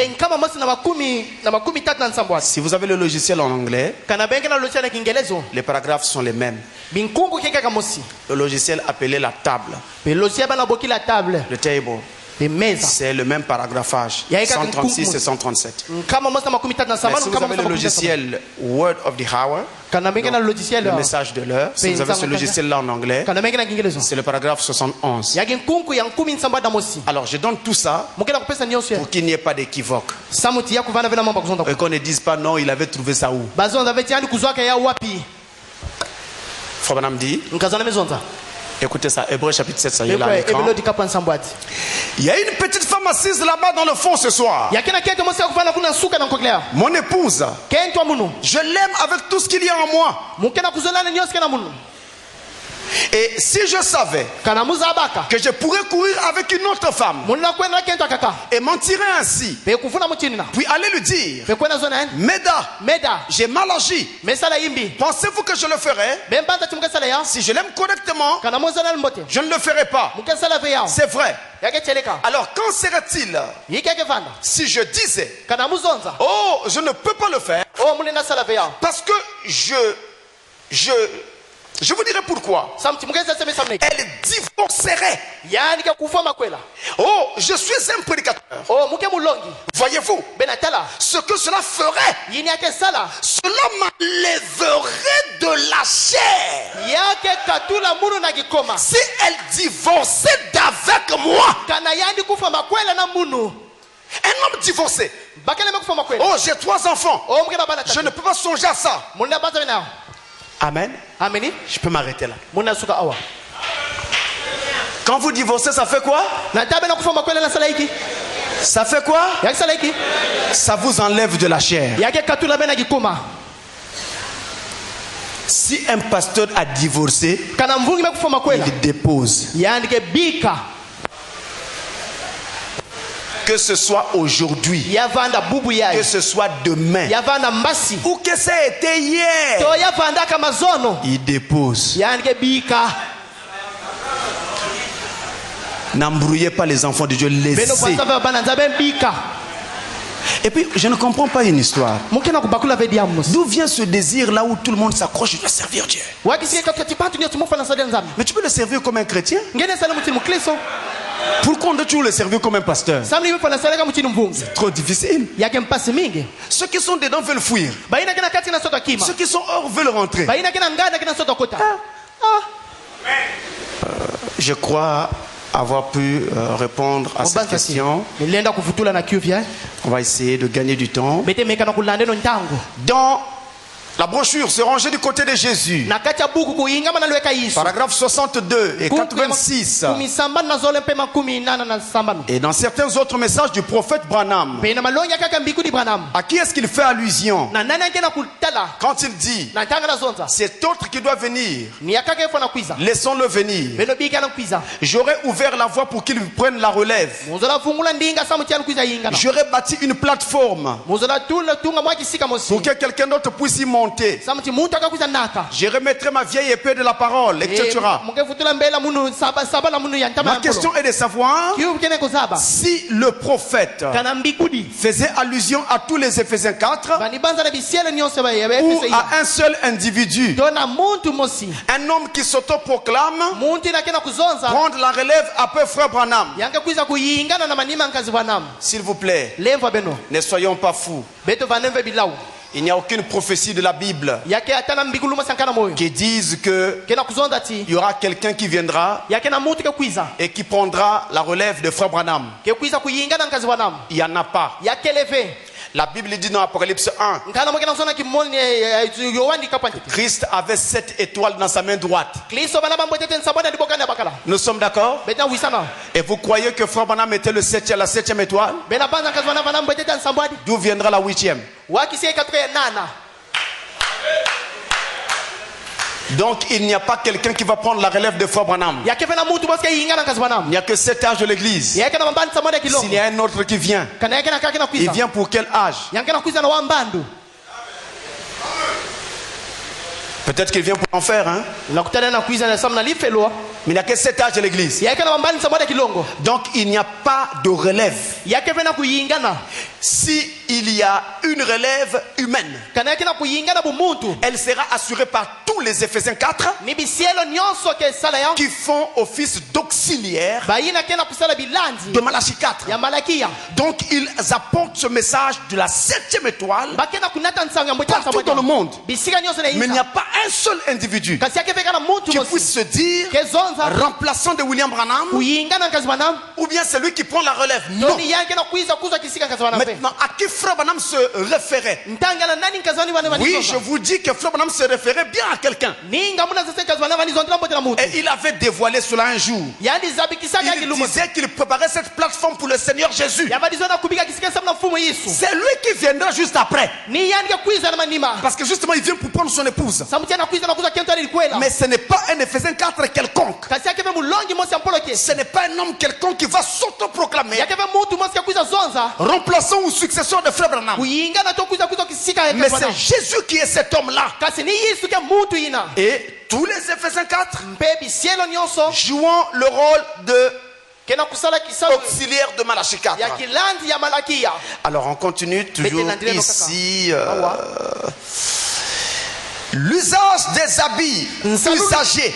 Si vous avez le logiciel en anglais, les paragraphes sont les mêmes. Le logiciel appelé la table. Le table. C'est le même paragraphage, 136 et 137. Mais si vous avez le logiciel Word of the Hour, le message de l'heure, si vous avez ce logiciel-là en anglais, c'est le paragraphe 71. Alors je donne tout ça pour qu'il n'y ait pas d'équivoque. Et qu'on ne dise pas non, il avait trouvé ça où. Frère Branham dit, écoutez ça, Hébreux chapitre 7, ça y est là à l'écran. Il y a une petite femme assise là-bas dans le fond ce soir. Mon épouse. Je l'aime avec tout ce qu'il y a en moi. Et si je savais que je pourrais courir avec une autre femme et m'en tirer ainsi, puis aller lui dire, Meda, j'ai mal agi, pensez-vous que je le ferais? Si je l'aime correctement, je ne le ferai pas. C'est vrai. Alors qu'en serait-il si je disais, oh, je ne peux pas le faire parce que je vous dirai pourquoi. Elle divorcerait. Oh, je suis un prédicateur. Voyez-vous, ce que cela ferait, cela m'enlèverait de la chair. Si elle divorçait d'avec moi, un homme divorcé. Oh, j'ai 3 enfants. Je ne peux pas songer à ça. Amen. Je peux m'arrêter là. Quand vous divorcez, ça fait quoi? Ça fait quoi? Ça vous enlève de la chair. Si un pasteur a divorcé, il dépose. Que ce soit aujourd'hui, que ce soit demain, ou que ça ait été hier, il dépose. N'embrouillez pas les enfants de Dieu, laissez. Et puis, je ne comprends pas une histoire. D'où vient ce désir là où tout le monde s'accroche, je dois servir Dieu? Mais tu peux le servir comme un chrétien. Pourquoi on doit toujours le servir comme un pasteur? C'est trop difficile. Ceux qui sont dedans veulent fuir. Ceux qui sont hors veulent rentrer. Je crois avoir pu répondre à cette question. On va essayer de gagner du temps. Dans La brochure se rangeait du côté de Jésus. Paragraphe 62 et 86. Et dans certains autres messages du prophète Branham. À qui est-ce qu'il fait allusion? Quand il dit c'est autre qui doit venir, laissons-le venir. J'aurais ouvert la voie pour qu'il prenne la relève. J'aurais bâti une plateforme pour que quelqu'un d'autre puisse y monter. Je remettrai ma vieille épée de la parole, etc. Ma question est de savoir si le prophète faisait allusion à tous les Éphésiens 4 ou à un seul individu, un homme qui s'autoproclame prendre la relève après frère Branham. S'il vous plaît, ne soyons pas fous. Il n'y a aucune prophétie de la Bible qui dise que il y aura quelqu'un qui viendra et qui prendra la relève de frère Branham. Il n'y en a pas. La Bible dit dans Apocalypse 1, Christ avait 7 étoiles dans sa main droite. Nous sommes d'accord? Et vous croyez que frère Branham était la 7e étoile? D'où viendra la 8e? Donc il n'y a pas quelqu'un qui va prendre la relève de frère Branham. Il n'y a que 7 âges de l'église. S'il y a un autre qui vient, il vient pour quel âge? Peut-être qu'il vient pour l'enfer, hein? Mais il n'y a que 7 âges de l'église. Donc il n'y a pas de relève. Si il y a une relève humaine, elle sera assurée par tous les Éphésiens 4 qui font office d'auxiliaire de Malachie 4. Donc ils apportent ce message de la 7e étoile partout dans le monde. Mais il n'y a pas un seul individu qui puisse se dire remplaçant de William Branham ou bien celui qui prend la relève. Non. Maintenant, à qui frère Branham se référait? Oui, je vous dis que frère Branham se référait bien à quelqu'un. Et il avait dévoilé cela un jour. Il disait qu'il préparait cette plateforme pour le Seigneur Jésus. C'est lui qui viendra juste après. Parce que justement il vient pour prendre son épouse. Mais ce n'est pas un Éphésiens 4 quelconque. Ce n'est pas un homme quelconque qui va s'autoproclamer remplaçant ou successeur de frère Branham. Mais c'est Jésus qui est cet homme-là. Et tous les Éphésiens 4 jouant le rôle de auxiliaire de Malachie 4. Alors on continue toujours ici. L'usage des habits usagés.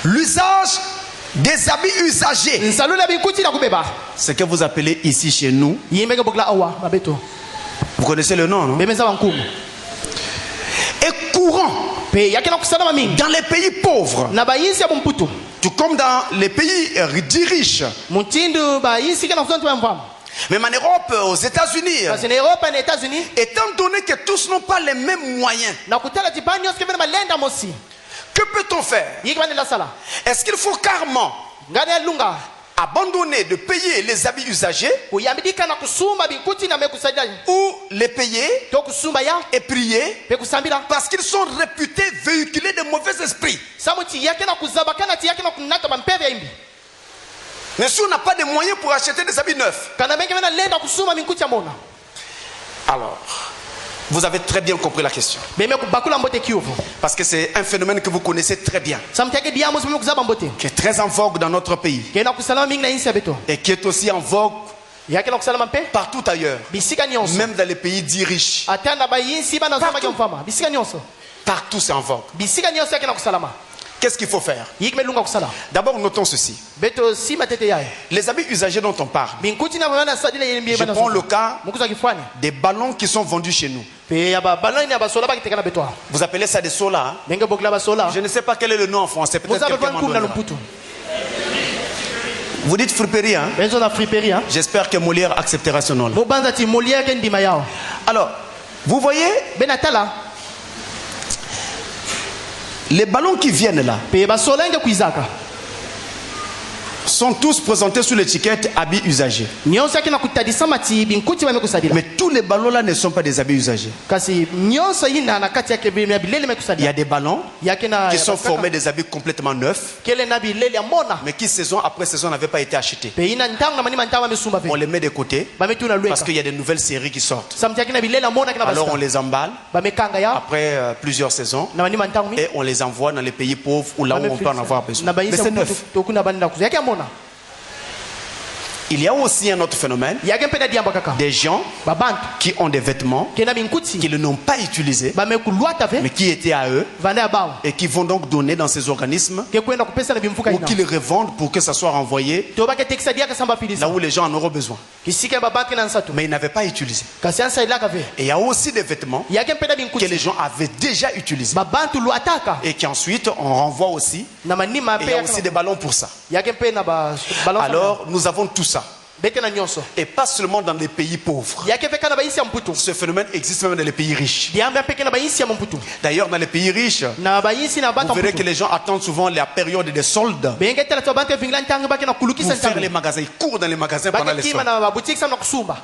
L'usage des habits usagés. Ce que vous appelez ici chez nous. Vous connaissez le nom, non? Est courant dans les pays pauvres, tout comme dans les pays dits riches. Même en Europe, aux États-Unis, étant donné que tous n'ont pas les mêmes moyens, que peut-on faire? Est-ce qu'il faut carrément abandonner de payer les habits usagés ou les payer et prier parce qu'ils sont réputés véhiculer de mauvais esprits? Mais si on n'a pas de moyens pour acheter des habits neufs, alors vous avez très bien compris la question. Parce que c'est un phénomène que vous connaissez très bien, qui est très en vogue dans notre pays et qui est aussi en vogue partout ailleurs, même dans les pays dits riches. Partout c'est en vogue. Qu'est-ce qu'il faut faire? D'abord, notons ceci. Les habits usagés dont on parle. Je prends le cas des ballons qui sont vendus chez nous. Vous appelez ça des solas, hein? Je ne sais pas quel est le nom en français. Peut-être quelqu'un m'en donnera. Vous dites friperie, hein? J'espère que Molière acceptera ce nom-là. Alors, Vous voyez, les ballons qui viennent là sont tous présentés sur l'étiquette habits usagés. Mais tous les ballons là ne sont pas des habits usagés. Il y a des ballons qui sont formés des habits complètement neufs, mais qui saison après saison n'avaient pas été achetés. On les met de côté parce qu'il y a des nouvelles séries qui sortent. Alors on les emballe après plusieurs saisons et on les envoie dans les pays pauvres ou là où on peut en avoir besoin. Mais c'est neuf. Il y a aussi un autre phénomène, des gens qui ont des vêtements qu'ils n'ont pas utilisés mais qui étaient à eux et qui vont donc donner dans ces organismes ou qui les revendent pour que ça soit renvoyé là où les gens en auront besoin, mais ils n'avaient pas utilisé. Et il y a aussi des vêtements que les gens avaient déjà utilisés et qu'ensuite on renvoie aussi, et il y a aussi des ballons pour ça. Alors nous avons tout ça. Et pas seulement dans les pays pauvres. Ce phénomène existe même dans les pays riches. D'ailleurs, dans les pays riches, vous verrez que les gens attendent souvent la période des soldes pour faire les magasins. Ils courent dans les magasins pendant les soldes.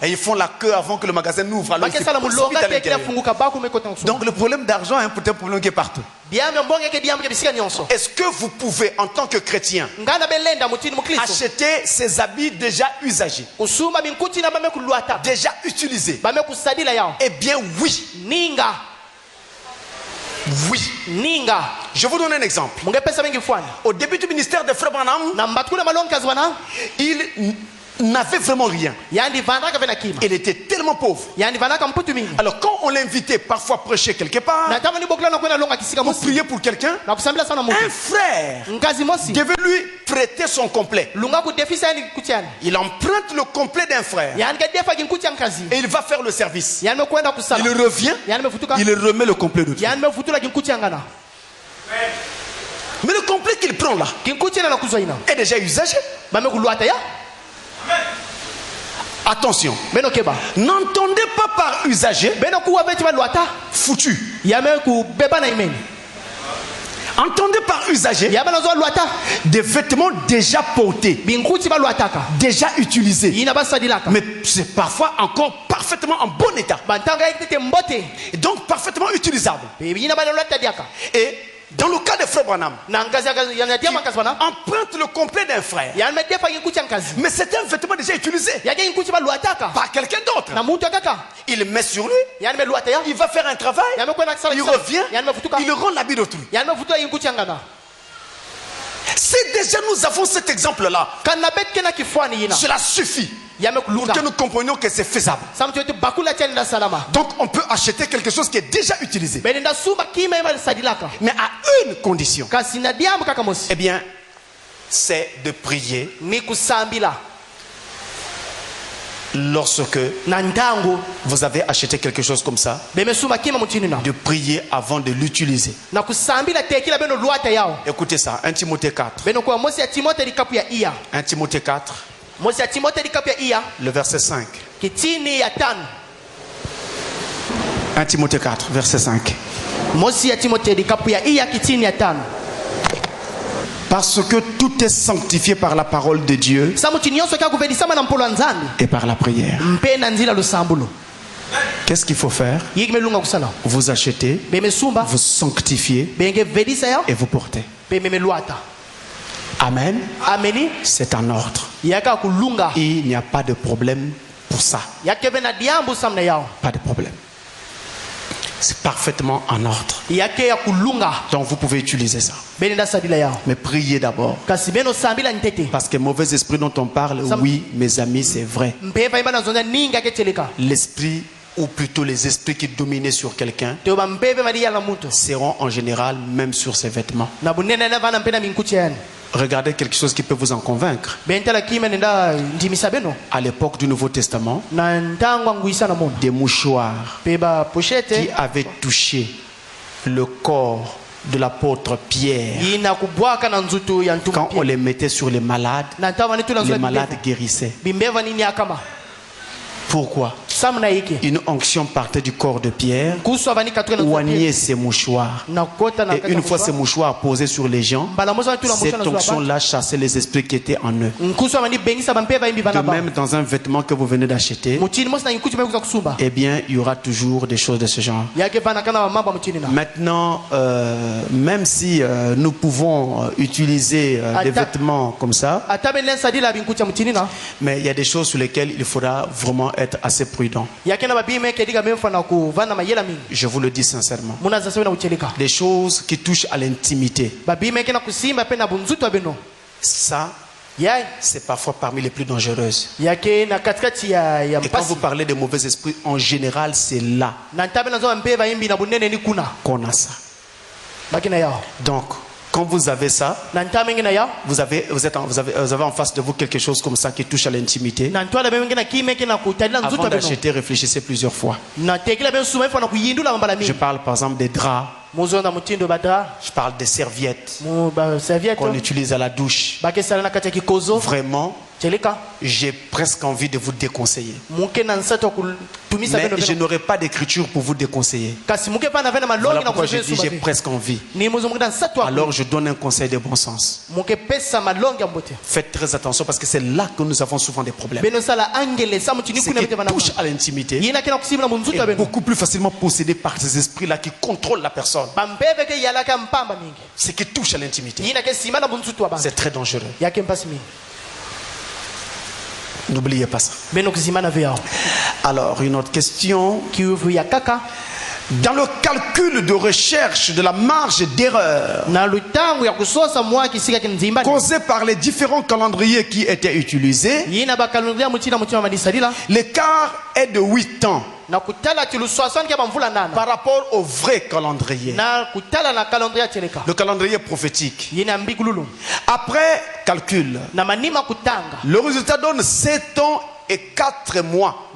Et ils font la queue avant que le magasin n'ouvre. Alors donc le problème d'argent est un problème qui est partout. Est-ce que vous pouvez, en tant que chrétien, acheter ces habits déjà usagés, déjà utilisés? Eh bien oui. Oui. Je vous donne un exemple. Au début du ministère de Frère Branham, il n'avait vraiment rien. Il était tellement pauvre. Alors quand on l'invitait parfois prêcher quelque part, pour prier pour quelqu'un, un frère devait lui prêter son complet. Il emprunte le complet d'un frère et il va faire le service. Il revient, il remet le complet de Dieu. Mais le complet qu'il prend là est déjà usagé. Attention, n'entendez pas par usager foutu. Entendez par usager des vêtements déjà portés, déjà utilisés, mais c'est parfois encore parfaitement en bon état et donc parfaitement utilisable. Et dans le cas de Frère Branham, emprunte le complet d'un frère, mais c'est un vêtement déjà utilisé par quelqu'un d'autre. Il le met sur lui, il va faire un travail, il revient, il rend l'habit d'autrui. Si déjà nous avons cet exemple-là, cela suffit pour que nous comprenions que c'est faisable. Donc on peut acheter quelque chose qui est déjà utilisé, mais à une condition. Eh bien, c'est de prier lorsque vous avez acheté quelque chose comme ça, de prier avant de l'utiliser. Écoutez ça, 1 Timothée 4. 1 Timothée 4, le verset 5. 1 Timothée 4, verset 5. Parce que tout est sanctifié par la parole de Dieu et par la prière. Qu'est-ce qu'il faut faire? Vous achetez, vous sanctifiez et vous portez. Amen. C'est en ordre. Il n'y a pas de problème pour ça. Pas de problème. C'est parfaitement en ordre. Donc vous pouvez utiliser ça. Mais priez d'abord. Parce que mauvais esprit dont on parle, oui, mes amis, c'est vrai. L'esprit, ou plutôt les esprits qui dominaient sur quelqu'un, seront en général même sur ses vêtements. Regardez quelque chose qui peut vous en convaincre. À l'époque du Nouveau Testament, des mouchoirs qui avaient touché le corps de l'apôtre Pierre, quand on les mettait sur les malades guérissaient. Pourquoi? Une onction partait du corps de Pierre, oignait ses mouchoirs. Et une fois ces mouchoirs posés sur les gens, cette onction-là chassait les esprits qui étaient en eux. De même, dans un vêtement que vous venez d'acheter, eh bien, il y aura toujours des choses de ce genre. Maintenant, même si nous pouvons utiliser des vêtements comme ça, mais il y a des choses sur lesquelles il faudra vraiment être assez prudent. Je vous le dis sincèrement. Des choses qui touchent à l'intimité. Ça, c'est parfois parmi les plus dangereuses. Et quand vous parlez de mauvais esprits, en général, c'est là qu'on a ça. Donc, quand vous avez ça, vous avez en face de vous quelque chose comme ça qui touche à l'intimité. Avant d'acheter, réfléchissez plusieurs fois. Je parle par exemple des draps. Je parle des serviettes qu'on utilise à la douche. Vraiment, j'ai presque envie de vous déconseiller. Mais je n'aurai pas d'écriture pour vous déconseiller. Voilà pourquoi je dis j'ai presque envie. Alors je donne un conseil de bon sens. Faites très attention parce que c'est là que nous avons souvent des problèmes. Ce qui touche à l'intimité est beaucoup plus facilement possédé par ces esprits-là qui contrôlent la personne. Ce qui touche à l'intimité, c'est très dangereux. N'oubliez pas ça. Alors, une autre question. Dans le calcul de recherche de la marge d'erreur causée par les différents calendriers qui étaient utilisés, l'écart est de 8 ans par rapport au vrai calendrier, le calendrier prophétique. Après calcul, le résultat donne 7 ans et 4 mois.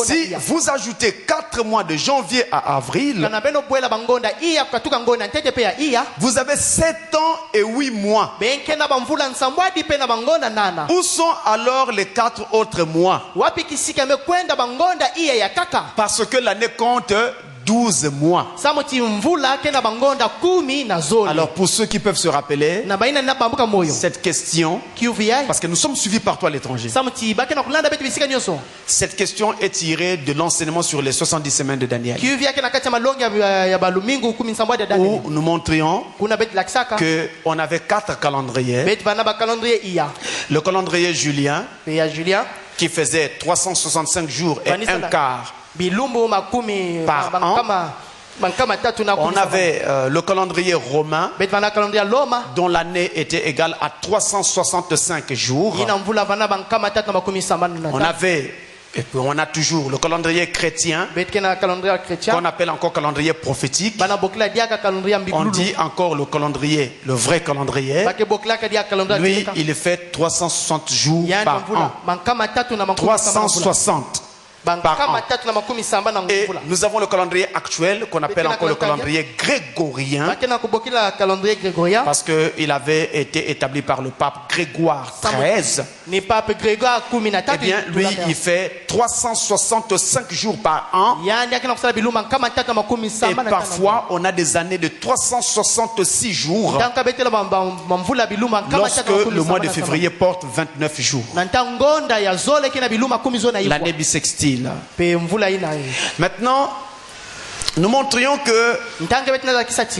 Si vous ajoutez 4 mois de janvier à avril, vous avez 7 ans et 8 mois. Où sont alors les 4 autres mois? Parce que l'année compte 12 mois. Alors pour ceux qui peuvent se rappeler cette question, parce que nous sommes suivis partout à l'étranger, cette question est tirée de l'enseignement sur les 70 semaines de Daniel, où nous montrions qu'on avait 4 calendriers. Le calendrier julien qui faisait 365 jours et un quart par an. On avait le calendrier romain dont l'année était égale à 365 jours. On avait, et puis on a toujours le calendrier chrétien qu'on appelle encore calendrier prophétique. On dit encore le calendrier, le vrai calendrier. Lui, il fait 360 jours par an. 360 par an. Et nous avons le calendrier actuel qu'on appelle encore le calendrier grégorien, parce qu'il avait été établi par le pape Grégoire XIII. Eh bien, lui, il fait 365 jours par an. Et parfois, on a des années de 366 jours, lorsque le mois de février porte 29 jours. L'année bissextile. Maintenant, nous montrions que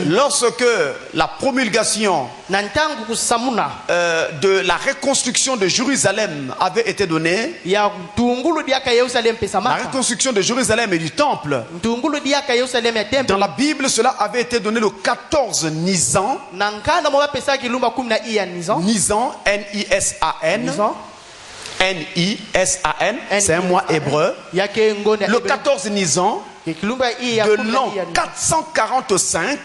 lorsque la promulgation de la reconstruction de Jérusalem avait été donnée, la reconstruction de Jérusalem et du temple, dans la Bible, cela avait été donné le 14 Nisan. Nisan, N-I-S-A-N. N-I-S-A-N, c'est un mois hébreu. Le 14 Nisan de l'an 445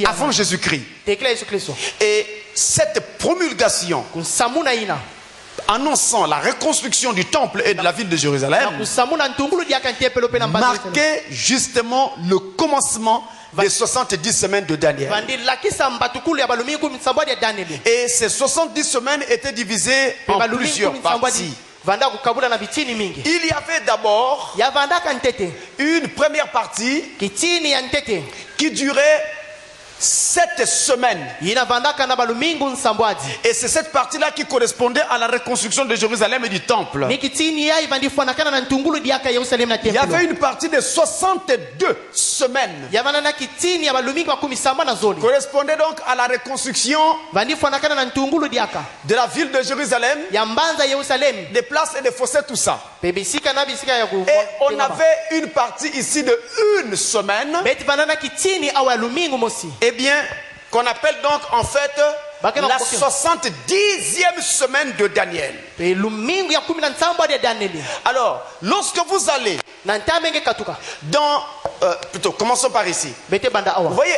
avant Jésus-Christ. Et cette promulgation annonçant la reconstruction du temple et de la ville de Jérusalem marquait justement le commencement des 70 semaines de Daniel. Et ces 70 semaines étaient divisées en plusieurs parties. Il y avait d'abord une première partie qui durait 7 semaines. Et c'est cette partie-là qui correspondait à la reconstruction de Jérusalem et du temple. Il y avait une partie de 62 semaines. Correspondait donc à la reconstruction de la ville de Jérusalem, des places et des fossés, tout ça. Et on avait une partie ici de 1 semaine. Eh bien, qu'on appelle donc en fait la 70e semaine de Daniel. Alors, lorsque vous allez dans... plutôt, commençons par ici. Vous voyez,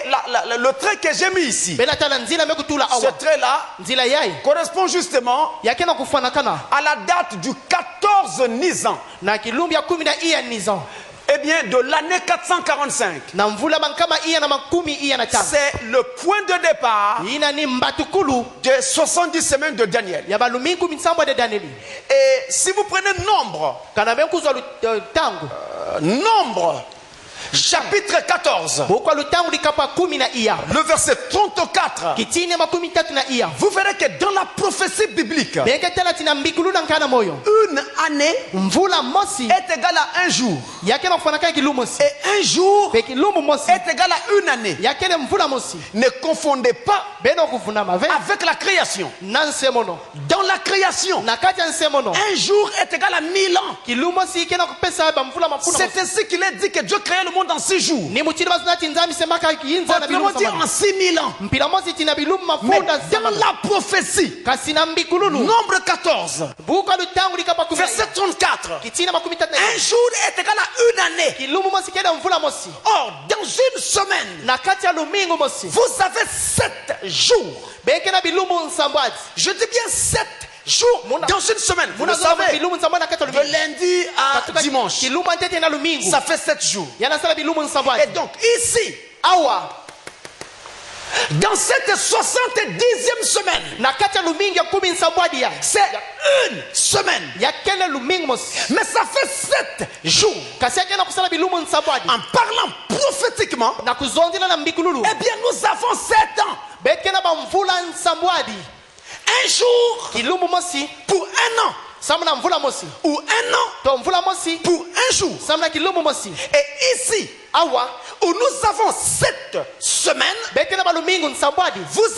le trait que j'ai mis ici, ce trait-là correspond justement à la date du 14 Nisan. Eh bien, de l'année 445. C'est le point de départ des 70 semaines de Daniel. Et si vous prenez nombre, chapitre 14, le verset 34, vous verrez que dans la prophétie biblique, une année est égale à un jour. Et un jour est égal à une année. Ne confondez pas avec la création. Dans la création, un jour est égal à 1000 ans. C'est ainsi qu'il est dit que Dieu créait le monde en 6 jours. On peut dire en 6000 ans. Mais dans la prophétie, nombre 14, verset 34, un jour est égal à une année. Or, dans une semaine, vous avez 7 jours. Je dis bien 7 jours dans une semaine. Vous le savez, de lundi à dimanche, ça fait 7 jours. Et donc ici, dans cette 70e semaine, c'est une semaine. Mais ça fait 7 jours. En parlant prophétiquement, eh bien nous avons 7 ans. Un jour pour un an. Ou un an pour un jour. Et ici, où nous avons 7 semaines, vous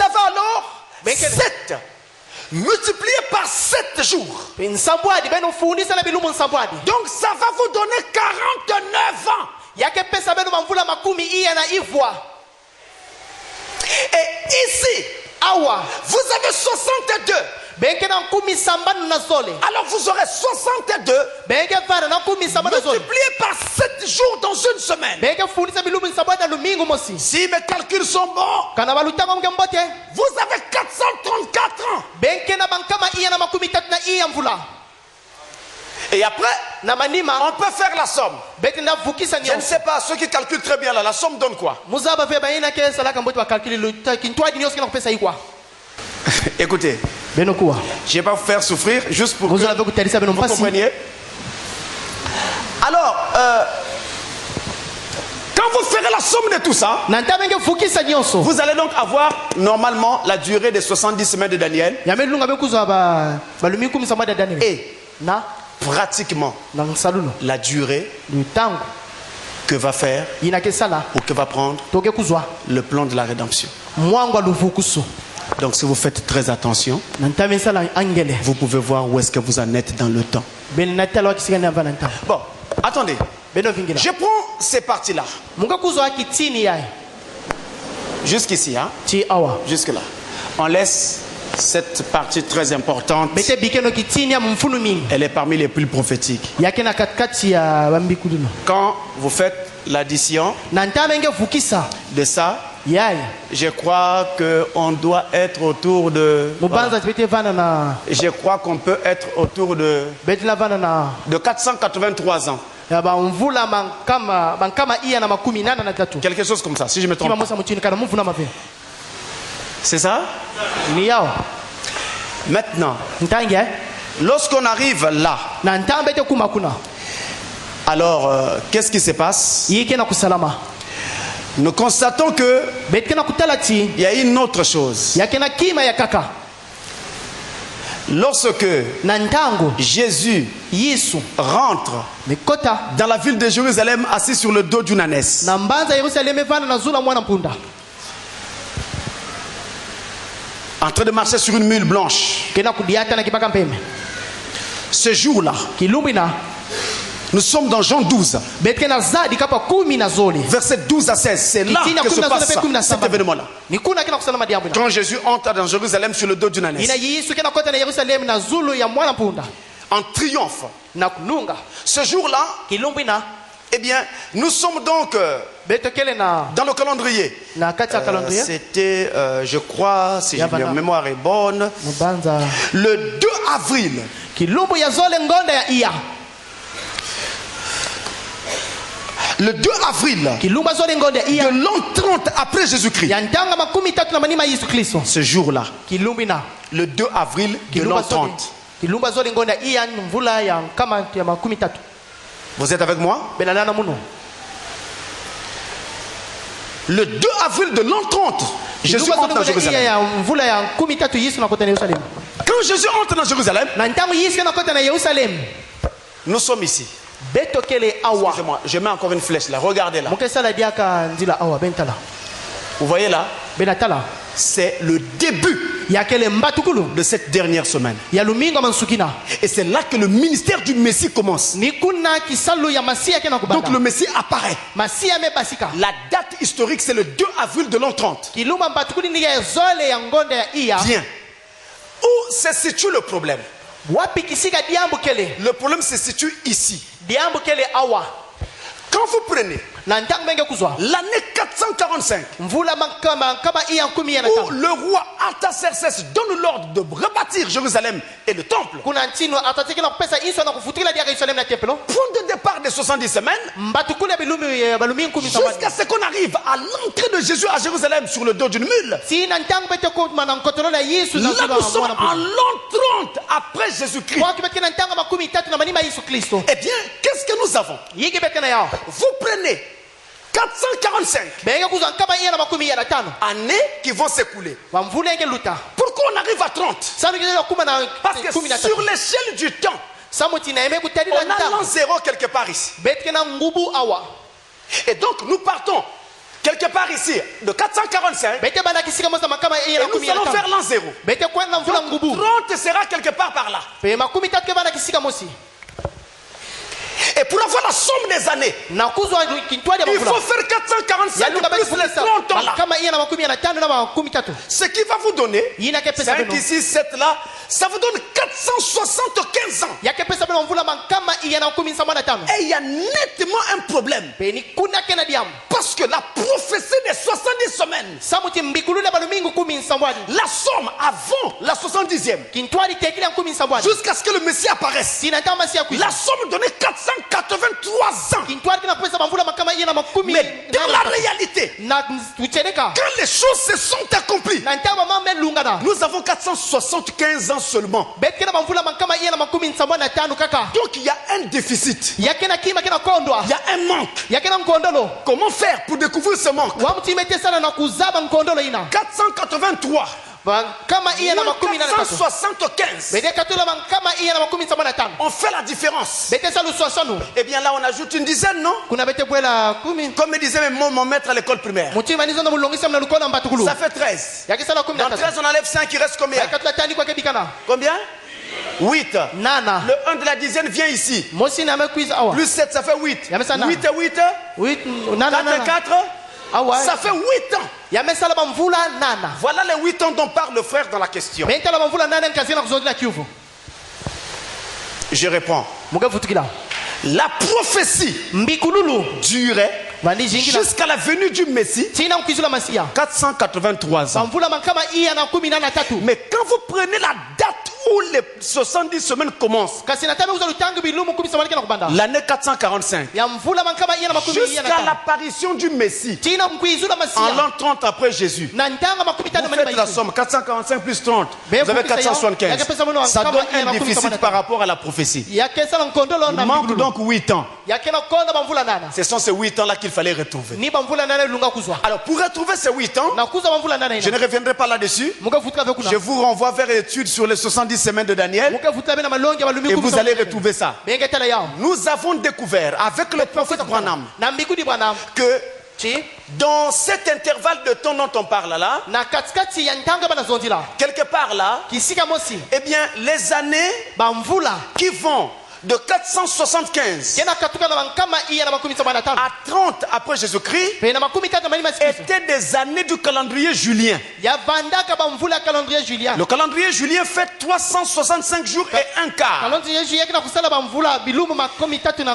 avez alors 7 multiplié par 7 jours. Donc ça va vous donner 49 ans. Et ici, vous avez 62. Alors vous aurez 62 multiplié par 7 jours dans une semaine. Si mes calculs sont bons, vous avez 434 ans. Et après, on peut faire la somme. Je ne sais pas, ceux qui calculent très bien là, la somme donne quoi? Écoutez, je ne vais pas vous faire souffrir, juste pour que vous compreniez. Alors, quand vous ferez la somme de tout ça, vous allez donc avoir normalement la durée des 70 semaines de Daniel. Et pratiquement la durée que va faire ou que va prendre le plan de la rédemption. Donc si vous faites très attention, vous pouvez voir où est-ce que vous en êtes dans le temps. Bon, attendez. Je prends ces parties-là. Jusqu'ici, hein? Jusque-là. On laisse cette partie très importante. Elle est parmi les plus prophétiques. Quand vous faites l'addition de ça, je crois qu'on doit être autour de... Voilà. Je crois qu'on peut être autour de 483 ans. Quelque chose comme ça, si je me trompe pas. C'est ça? Maintenant, lorsqu'on arrive là, alors qu'est-ce qui se passe? Nous constatons que il y a une autre chose. Lorsque Jésus rentre dans la ville de Jérusalem assis sur le dos d'une ânesse, en train de marcher sur une mule blanche, ce jour-là, nous sommes dans Jean 12, verset 12 à 16. C'est là que se passe cet événement-là. Quand Jésus entre dans Jérusalem sur le dos d'une ânesse, en triomphe. Ce jour-là, eh bien, nous sommes donc dans le calendrier. C'était, je crois, si ma mémoire est bonne, le 2 avril. Le 2 avril de l'an 30 après Jésus-Christ. Ce jour-là, le 2 avril de l'an 30. Vous êtes avec moi? Le 2 avril de l'an 30, Jésus entre dans Jérusalem. Quand Jésus entre dans Jérusalem, nous sommes ici. Excusez-moi, je mets encore une flèche là. Regardez là. Vous voyez là? C'est le début de cette dernière semaine. Et c'est là que le ministère du Messie commence. Donc le Messie apparaît. La date historique, c'est le 2 avril de l'an 30. Bien. Où se situe le problème? Le problème se situe ici. Quand vous prenez l'année 445, où le roi Artaxerxès donne l'ordre de rebâtir Jérusalem et le temple, point de départ des 70 semaines, jusqu'à ce qu'on arrive à l'entrée de Jésus à Jérusalem sur le dos d'une mule. Là nous sommes en l'an 30 après Jésus-Christ. Eh bien, qu'est-ce que nous avons? Vous prenez 445 années qui vont s'écouler. Pourquoi on arrive à 30? Parce que sur l'échelle du temps, on a l'an 0 quelque part ici. Et donc nous partons quelque part ici de 445 et nous allons faire l'an 0. Donc 30 sera quelque part par là. Et pour avoir la somme des années, il faut faire 445 plus les 30 ans là. Ce qui va vous donner 5 ici, 7 là, ça vous donne 475 ans. Et il y a nettement un problème. Parce que la prophétie des 70 semaines, la somme avant la 70e, jusqu'à ce que le Messie apparaisse, la somme donnait 483 ans. Mais dans la réalité, quand les choses se sont accomplies, nous avons 475 ans seulement. Donc il y a un déficit. Il y a un manque. Comment faire pour découvrir ce manque? 483 475. On fait la différence. Et bien là on ajoute une dizaine, non? Comme me disait mon maître à l'école primaire, ça fait 13. Dans 13 on enlève 5, il reste combien? Combien? 8. Le 1 de la dizaine vient ici. Plus 7 ça fait 8. 8 et 8 4 et 4 ça fait 8 ans. Voilà les 8 ans dont parle le frère dans la question. Je réponds. La prophétie durait jusqu'à la venue du Messie 483 ans. Mais quand vous prenez la date où les 70 semaines commencent, l'année 445, jusqu'à l'apparition du Messie, en l'an 30 après Jésus, vous faites la somme, 445 plus 30, vous avez 475. Ça donne un déficit par rapport à la prophétie. Il manque donc 8 ans. Ce sont ces 8 ans-là qu'il fallait retrouver. Alors, pour retrouver ces 8 ans, je ne reviendrai pas là-dessus. Je vous renvoie vers l'étude sur les 70 semaines de Daniel et vous allez retrouver ça. Nous avons découvert avec le prophète Branham que dans cet intervalle de temps dont on parle là, quelque part là, eh bien, les années qui vont de 475 à 30 après Jésus-Christ étaient des années du calendrier julien. Le calendrier julien fait 365 jours et un quart.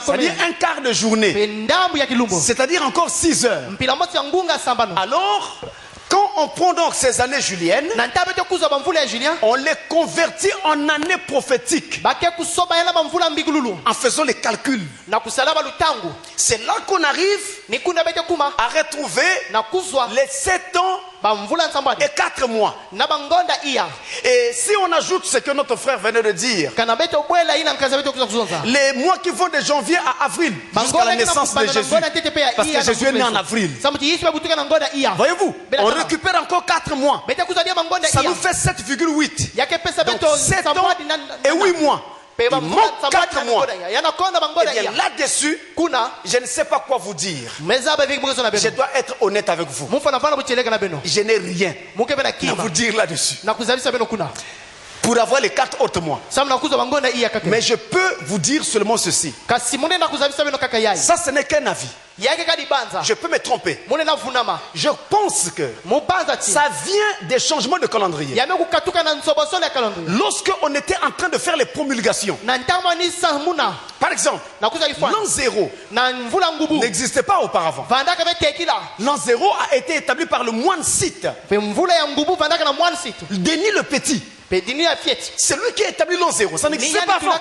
C'est-à-dire un quart de journée. C'est-à-dire encore 6 heures. Alors, quand on prend donc ces années juliennes, on les convertit en années prophétiques en faisant les calculs. C'est là qu'on arrive à retrouver les 7 ans et 4 mois. Et si on ajoute ce que notre frère venait de dire, les mois qui vont de janvier à avril jusqu'à la naissance de Jésus, parce que Jésus est né en avril, voyez-vous, on récupère encore 4 mois. Ça nous fait 7,8. Donc 7 ans et 8 mois. Il manque 4 mois. Et bien là-dessus, je ne sais pas quoi vous dire. Je dois être honnête avec vous. Je n'ai rien à vous dire là-dessus pour avoir les 4 autres mois. Mais je peux vous dire seulement ceci. Ça, ce n'est qu'un avis. Je peux me tromper. Je pense que ça vient des changements de calendrier. Lorsque on était en train de faire les promulgations, par exemple, l'an 0 n'existait pas auparavant. L'an 0 a été établi par le moine Sith, Denis le Petit. C'est lui qui a établi l'an 0. Ça n'existait pas avant.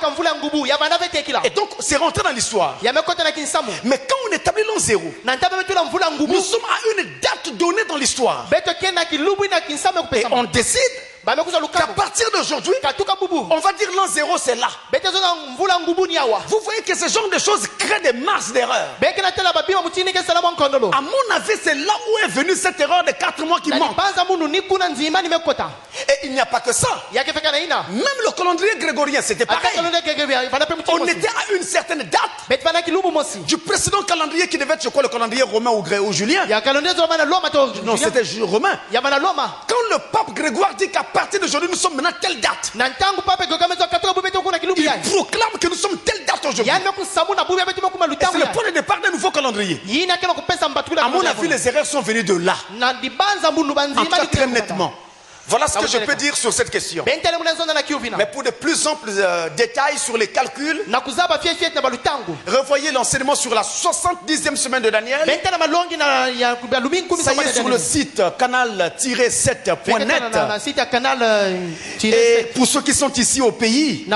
Et donc c'est rentré dans l'histoire. Mais quand on établit l'an 0, nous sommes à une date donnée dans l'histoire. Et on décide qu'à partir d'aujourd'hui, on va dire l'an 0 c'est là. Vous voyez que ce genre de choses crée des marges d'erreur. À mon avis, c'est là où est venue cette erreur de 4 mois qui manque. Et il n'y a pas que ça. Même le calendrier grégorien, c'était pareil. On était à une certaine date du précédent calendrier qui devait être, je crois, le calendrier romain ou julien. Non, c'était romain. Quand le pape Grégoire dit qu'à partir d'aujourd'hui, nous sommes maintenant telle date, il proclame que nous sommes telle date aujourd'hui. Et c'est le point de départ d'un nouveau calendrier. À mon avis, les erreurs sont venues de là. En tout cas, très nettement. Voilà ce que je peux dire sur cette question. Mais pour de plus amples détails sur les calculs, revoyez l'enseignement sur la 70e semaine de Daniel. Ça y est, sur le site canal-7.net. Et pour ceux qui sont ici au pays,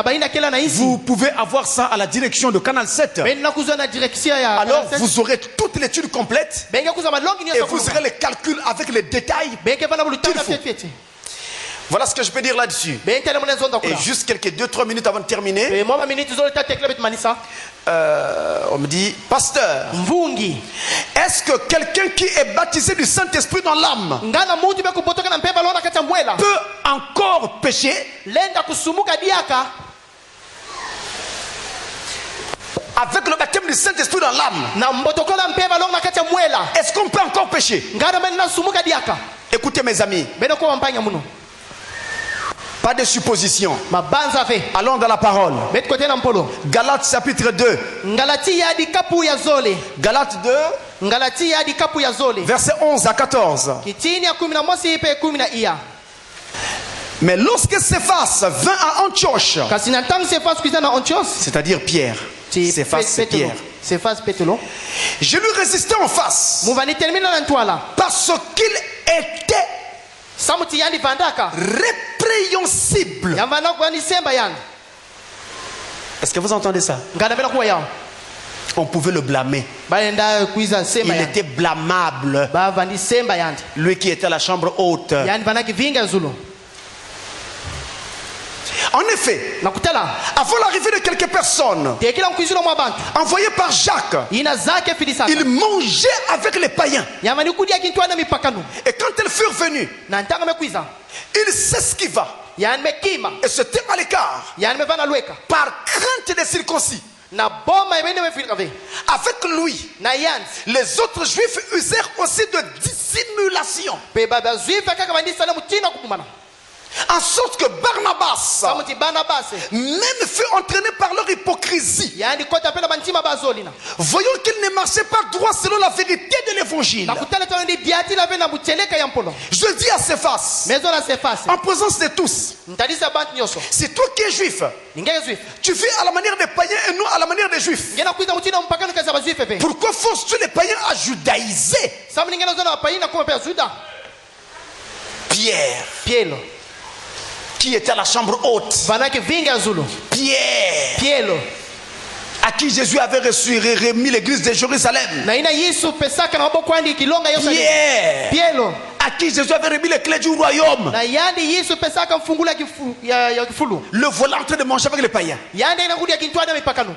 vous pouvez avoir ça à la direction de Canal 7. Alors vous aurez toute l'étude complète et vous aurez les calculs avec les détails qu'il faut. Voilà ce que je peux dire là-dessus. Et juste quelques 2-3 minutes avant de terminer, on me dit, pasteur, est-ce que quelqu'un qui est baptisé du Saint-Esprit dans l'âme peut encore pécher? Avec le baptême du Saint-Esprit dans l'âme, est-ce qu'on peut encore pécher? Écoutez mes amis, pas de supposition. Allons dans la parole. Galates chapitre 2. Galates 2. Verset 11 à 14. Mais lorsque Céphas vint à Antioche, c'est-à-dire Pierre, Céphas c'est Pierre, je lui résistais en face parce qu'il était réprayant répréhensible. Est-ce que vous entendez ça? On pouvait le blâmer. Il était blâmable. Lui qui était à la chambre haute. En effet, avant l'arrivée de quelques personnes envoyées par Jacques, il mangeait avec les païens. Et quand elles furent venues, il s'esquiva et se tint à l'écart par crainte des circoncis. Avec lui, les autres juifs usèrent aussi de dissimulation, en sorte que Barnabas même fut entraîné par leur hypocrisie, voyant qu'il ne marchait pas droit selon la vérité de l'évangile. Je dis à Céphas, en présence de tous, c'est toi qui es juif, tu vis à la manière des païens et nous à la manière des juifs. Pourquoi forces-tu les païens à judaïser? Pierre, qui était à la chambre haute, Pierre, à qui Jésus avait remis l'église de Jérusalem, Pierre, à qui Jésus avait remis les clés du royaume, le voilà en train de manger avec les païens.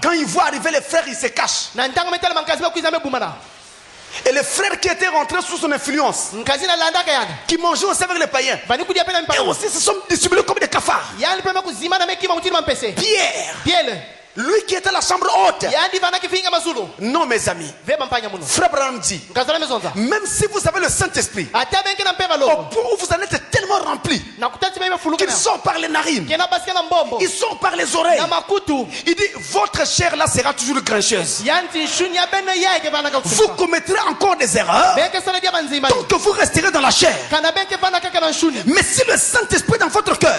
Quand il voit arriver les frères, il se cache. Et les frères qui étaient rentrés sous son influence, qui mangeaient aussi avec les païens, et aussi se sont dissimulés comme des cafards. Pierre, lui qui était à la chambre haute. Non, mes amis. Frère Branham dit, même si vous avez le Saint-Esprit, au point où vous en êtes tellement rempli qu'il sort par les narines, il sort par les oreilles. Il dit, votre chair là sera toujours grincheuse. Vous commettrez encore des erreurs tant que vous resterez dans la chair. Mais si le Saint-Esprit est dans votre cœur,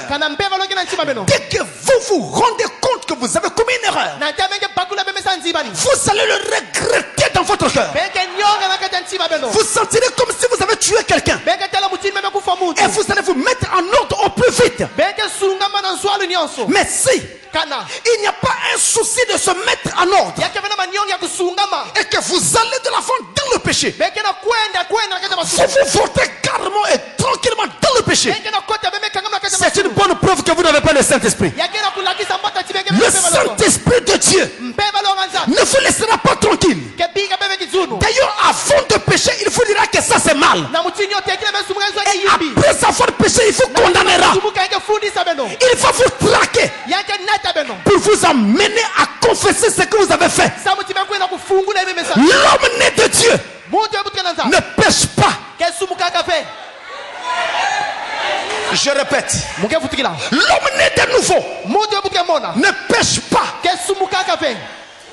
dès que vous vous rendez compte que vous avez commis une erreur, vous allez le regretter dans votre cœur. Vous sentirez comme si vous avez tué quelqu'un, et vous allez vous mettre en ordre au plus vite. Mais si il n'y a pas un souci de se mettre en ordre, et que vous allez de l'avant dans le péché, vous vous votez carrément et tranquillement dans le péché, c'est une bonne preuve que vous n'avez pas le Saint-Esprit. Le Saint-Esprit de Dieu ne vous laissera pas tranquille. D'ailleurs, avant de pécher, il vous dira que ça c'est mal. Et après avoir péché, il vous condamnera. Il va vous traquer pour vous amener à confesser ce que vous avez fait. L'homme né de Dieu ne pêche pas. Je répète, l'homme né de nouveau ne pêche pas.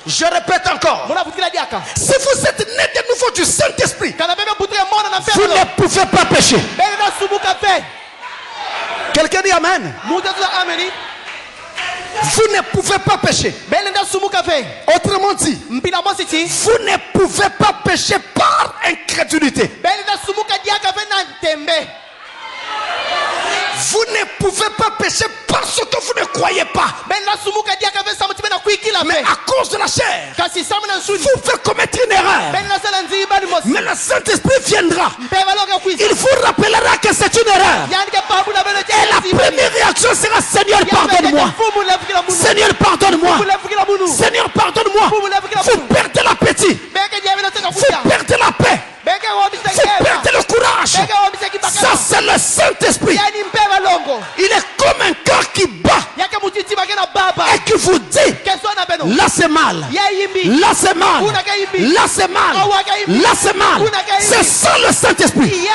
Je répète encore, si vous êtes né de nouveau du Saint-Esprit, vous ne pouvez pas pécher. Quelqu'un dit Amen. Vous ne pouvez pas pécher. Autrement dit, vous ne pouvez pas pécher par incrédulité. Vous ne pouvez pas pécher parce que vous ne croyez pas, mais à cause de la chair, vous pouvez commettre une erreur. Mais le Saint-Esprit viendra, il vous rappellera que c'est une erreur, et la première réaction sera: Seigneur, pardonne-moi. Seigneur, pardonne-moi. Seigneur, pardonne-moi. Vous perdez l'appétit, vous perdez la paix, vous perdez le courage. Ça c'est le Saint-Esprit. Il est comme un cœur qui bat et qui vous dit: là c'est mal, là c'est mal, là c'est mal, là c'est mal. C'est ça le Saint-Esprit.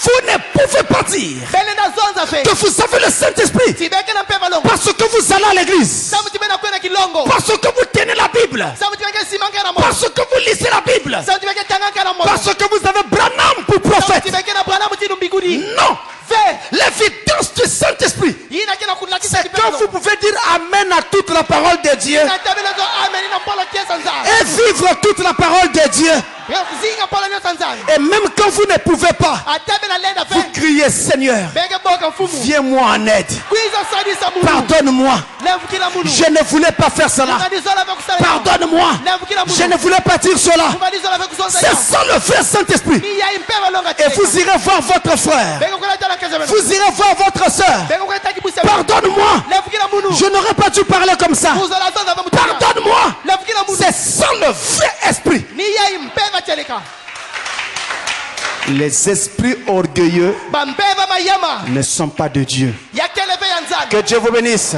Vous ne pouvez pas dire que vous avez le Saint-Esprit parce que vous allez à l'église, parce que vous tenez la Bible, parce que vous lisez la Bible, parce que vous avez Branham pour prophète. Non, l'évidence du Saint-Esprit, c'est quand vous pouvez dire Amen à toute la parole de Dieu et vivre toute la parole de Dieu. Et même quand vous ne pouvez pas, vous crier, Seigneur, viens-moi en aide. Pardonne-moi. Je ne voulais pas faire cela. Pardonne-moi. Je ne voulais pas dire cela. C'est sans le faire, Saint-Esprit. Et vous irez voir votre frère. Vous irez voir votre soeur. Pardonne-moi. Je n'aurais pas dû parler comme ça. Pardonne-moi. C'est sans le vrai esprit. Les esprits orgueilleux ne sont pas de Dieu. Que Dieu vous bénisse.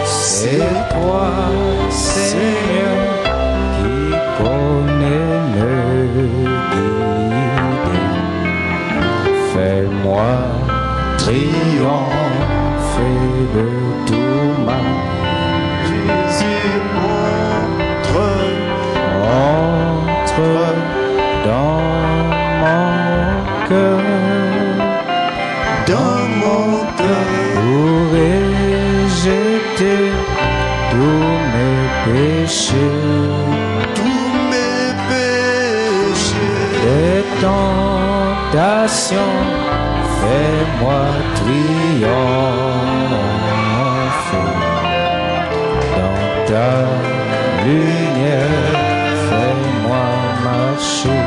C'est toi, Seigneur, qui connais le guide. Fais-moi triompher de tout mal. Jésus, entre dans mon cœur. Dans mon cœur, pour rejeter tous mes péchés, des tentations, fais-moi triompher. Dans ta lumière, fais-moi marcher.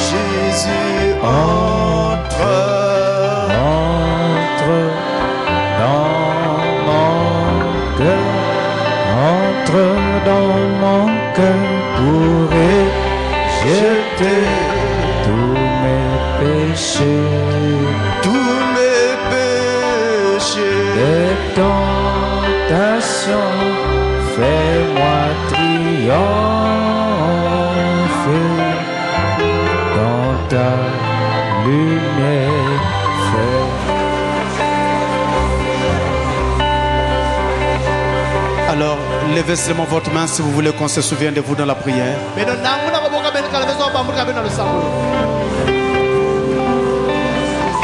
Jésus, entre dans mon cœur pour rejeter tous mes péchés, des tentations, fais-moi triompher. Dans ta lumière, alors, levez seulement votre main si vous voulez qu'on se souvienne de vous dans la prière.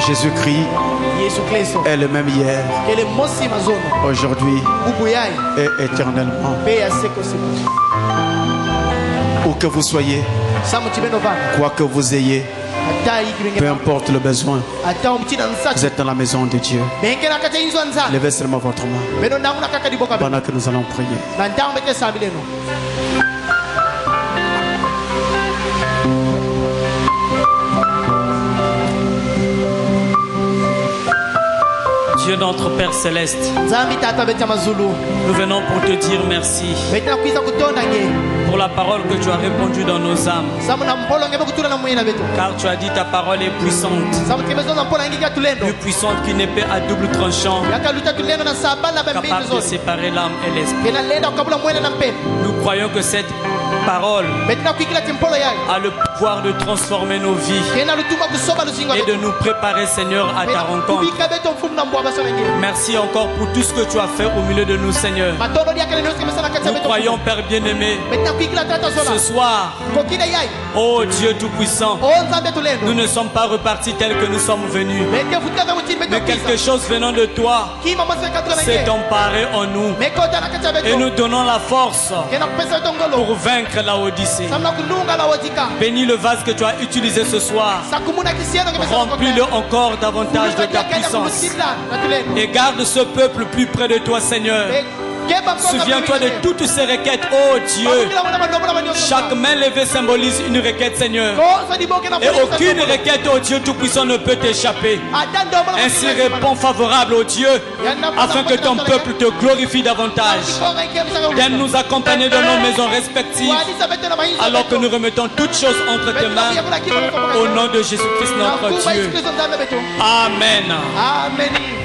Jésus-Christ est le même hier, aujourd'hui et éternellement. Où que vous soyez, quoi que vous ayez, peu importe le besoin, vous êtes dans la maison de Dieu. Levez seulement votre main pendant que nous allons prier. Dieu notre Père Céleste, nous venons pour te dire merci pour la parole que tu as répandue dans nos âmes, car tu as dit ta parole est puissante, plus puissante qu'une épée à double tranchant, capable de séparer l'âme et l'esprit. Nous croyons que cette parole a le pouvoir de transformer nos vies et de nous préparer, Seigneur, à ta rencontre. Merci encore pour tout ce que tu as fait au milieu de nous, Seigneur. Nous croyons, Père bien-aimé, ce soir, oh Dieu Tout-Puissant, nous ne sommes pas repartis tels que nous sommes venus, mais quelque chose venant de toi s'est emparé en nous et nous donnons la force pour vaincre la Odyssée. Bénis le vase que tu as utilisé ce soir, remplis-le encore davantage de ta puissance et garde ce peuple plus près de toi, Seigneur. Souviens-toi de toutes ces requêtes, oh Dieu. Chaque main levée symbolise une requête, Seigneur. Et aucune requête, oh Dieu Tout-Puissant, ne peut t'échapper. Ainsi réponds favorable, oh Dieu, afin que ton peuple te glorifie davantage. Viens nous accompagner dans nos maisons respectives, alors que nous remettons toutes choses entre tes mains. Au nom de Jésus-Christ, notre Dieu. Amen. Amen.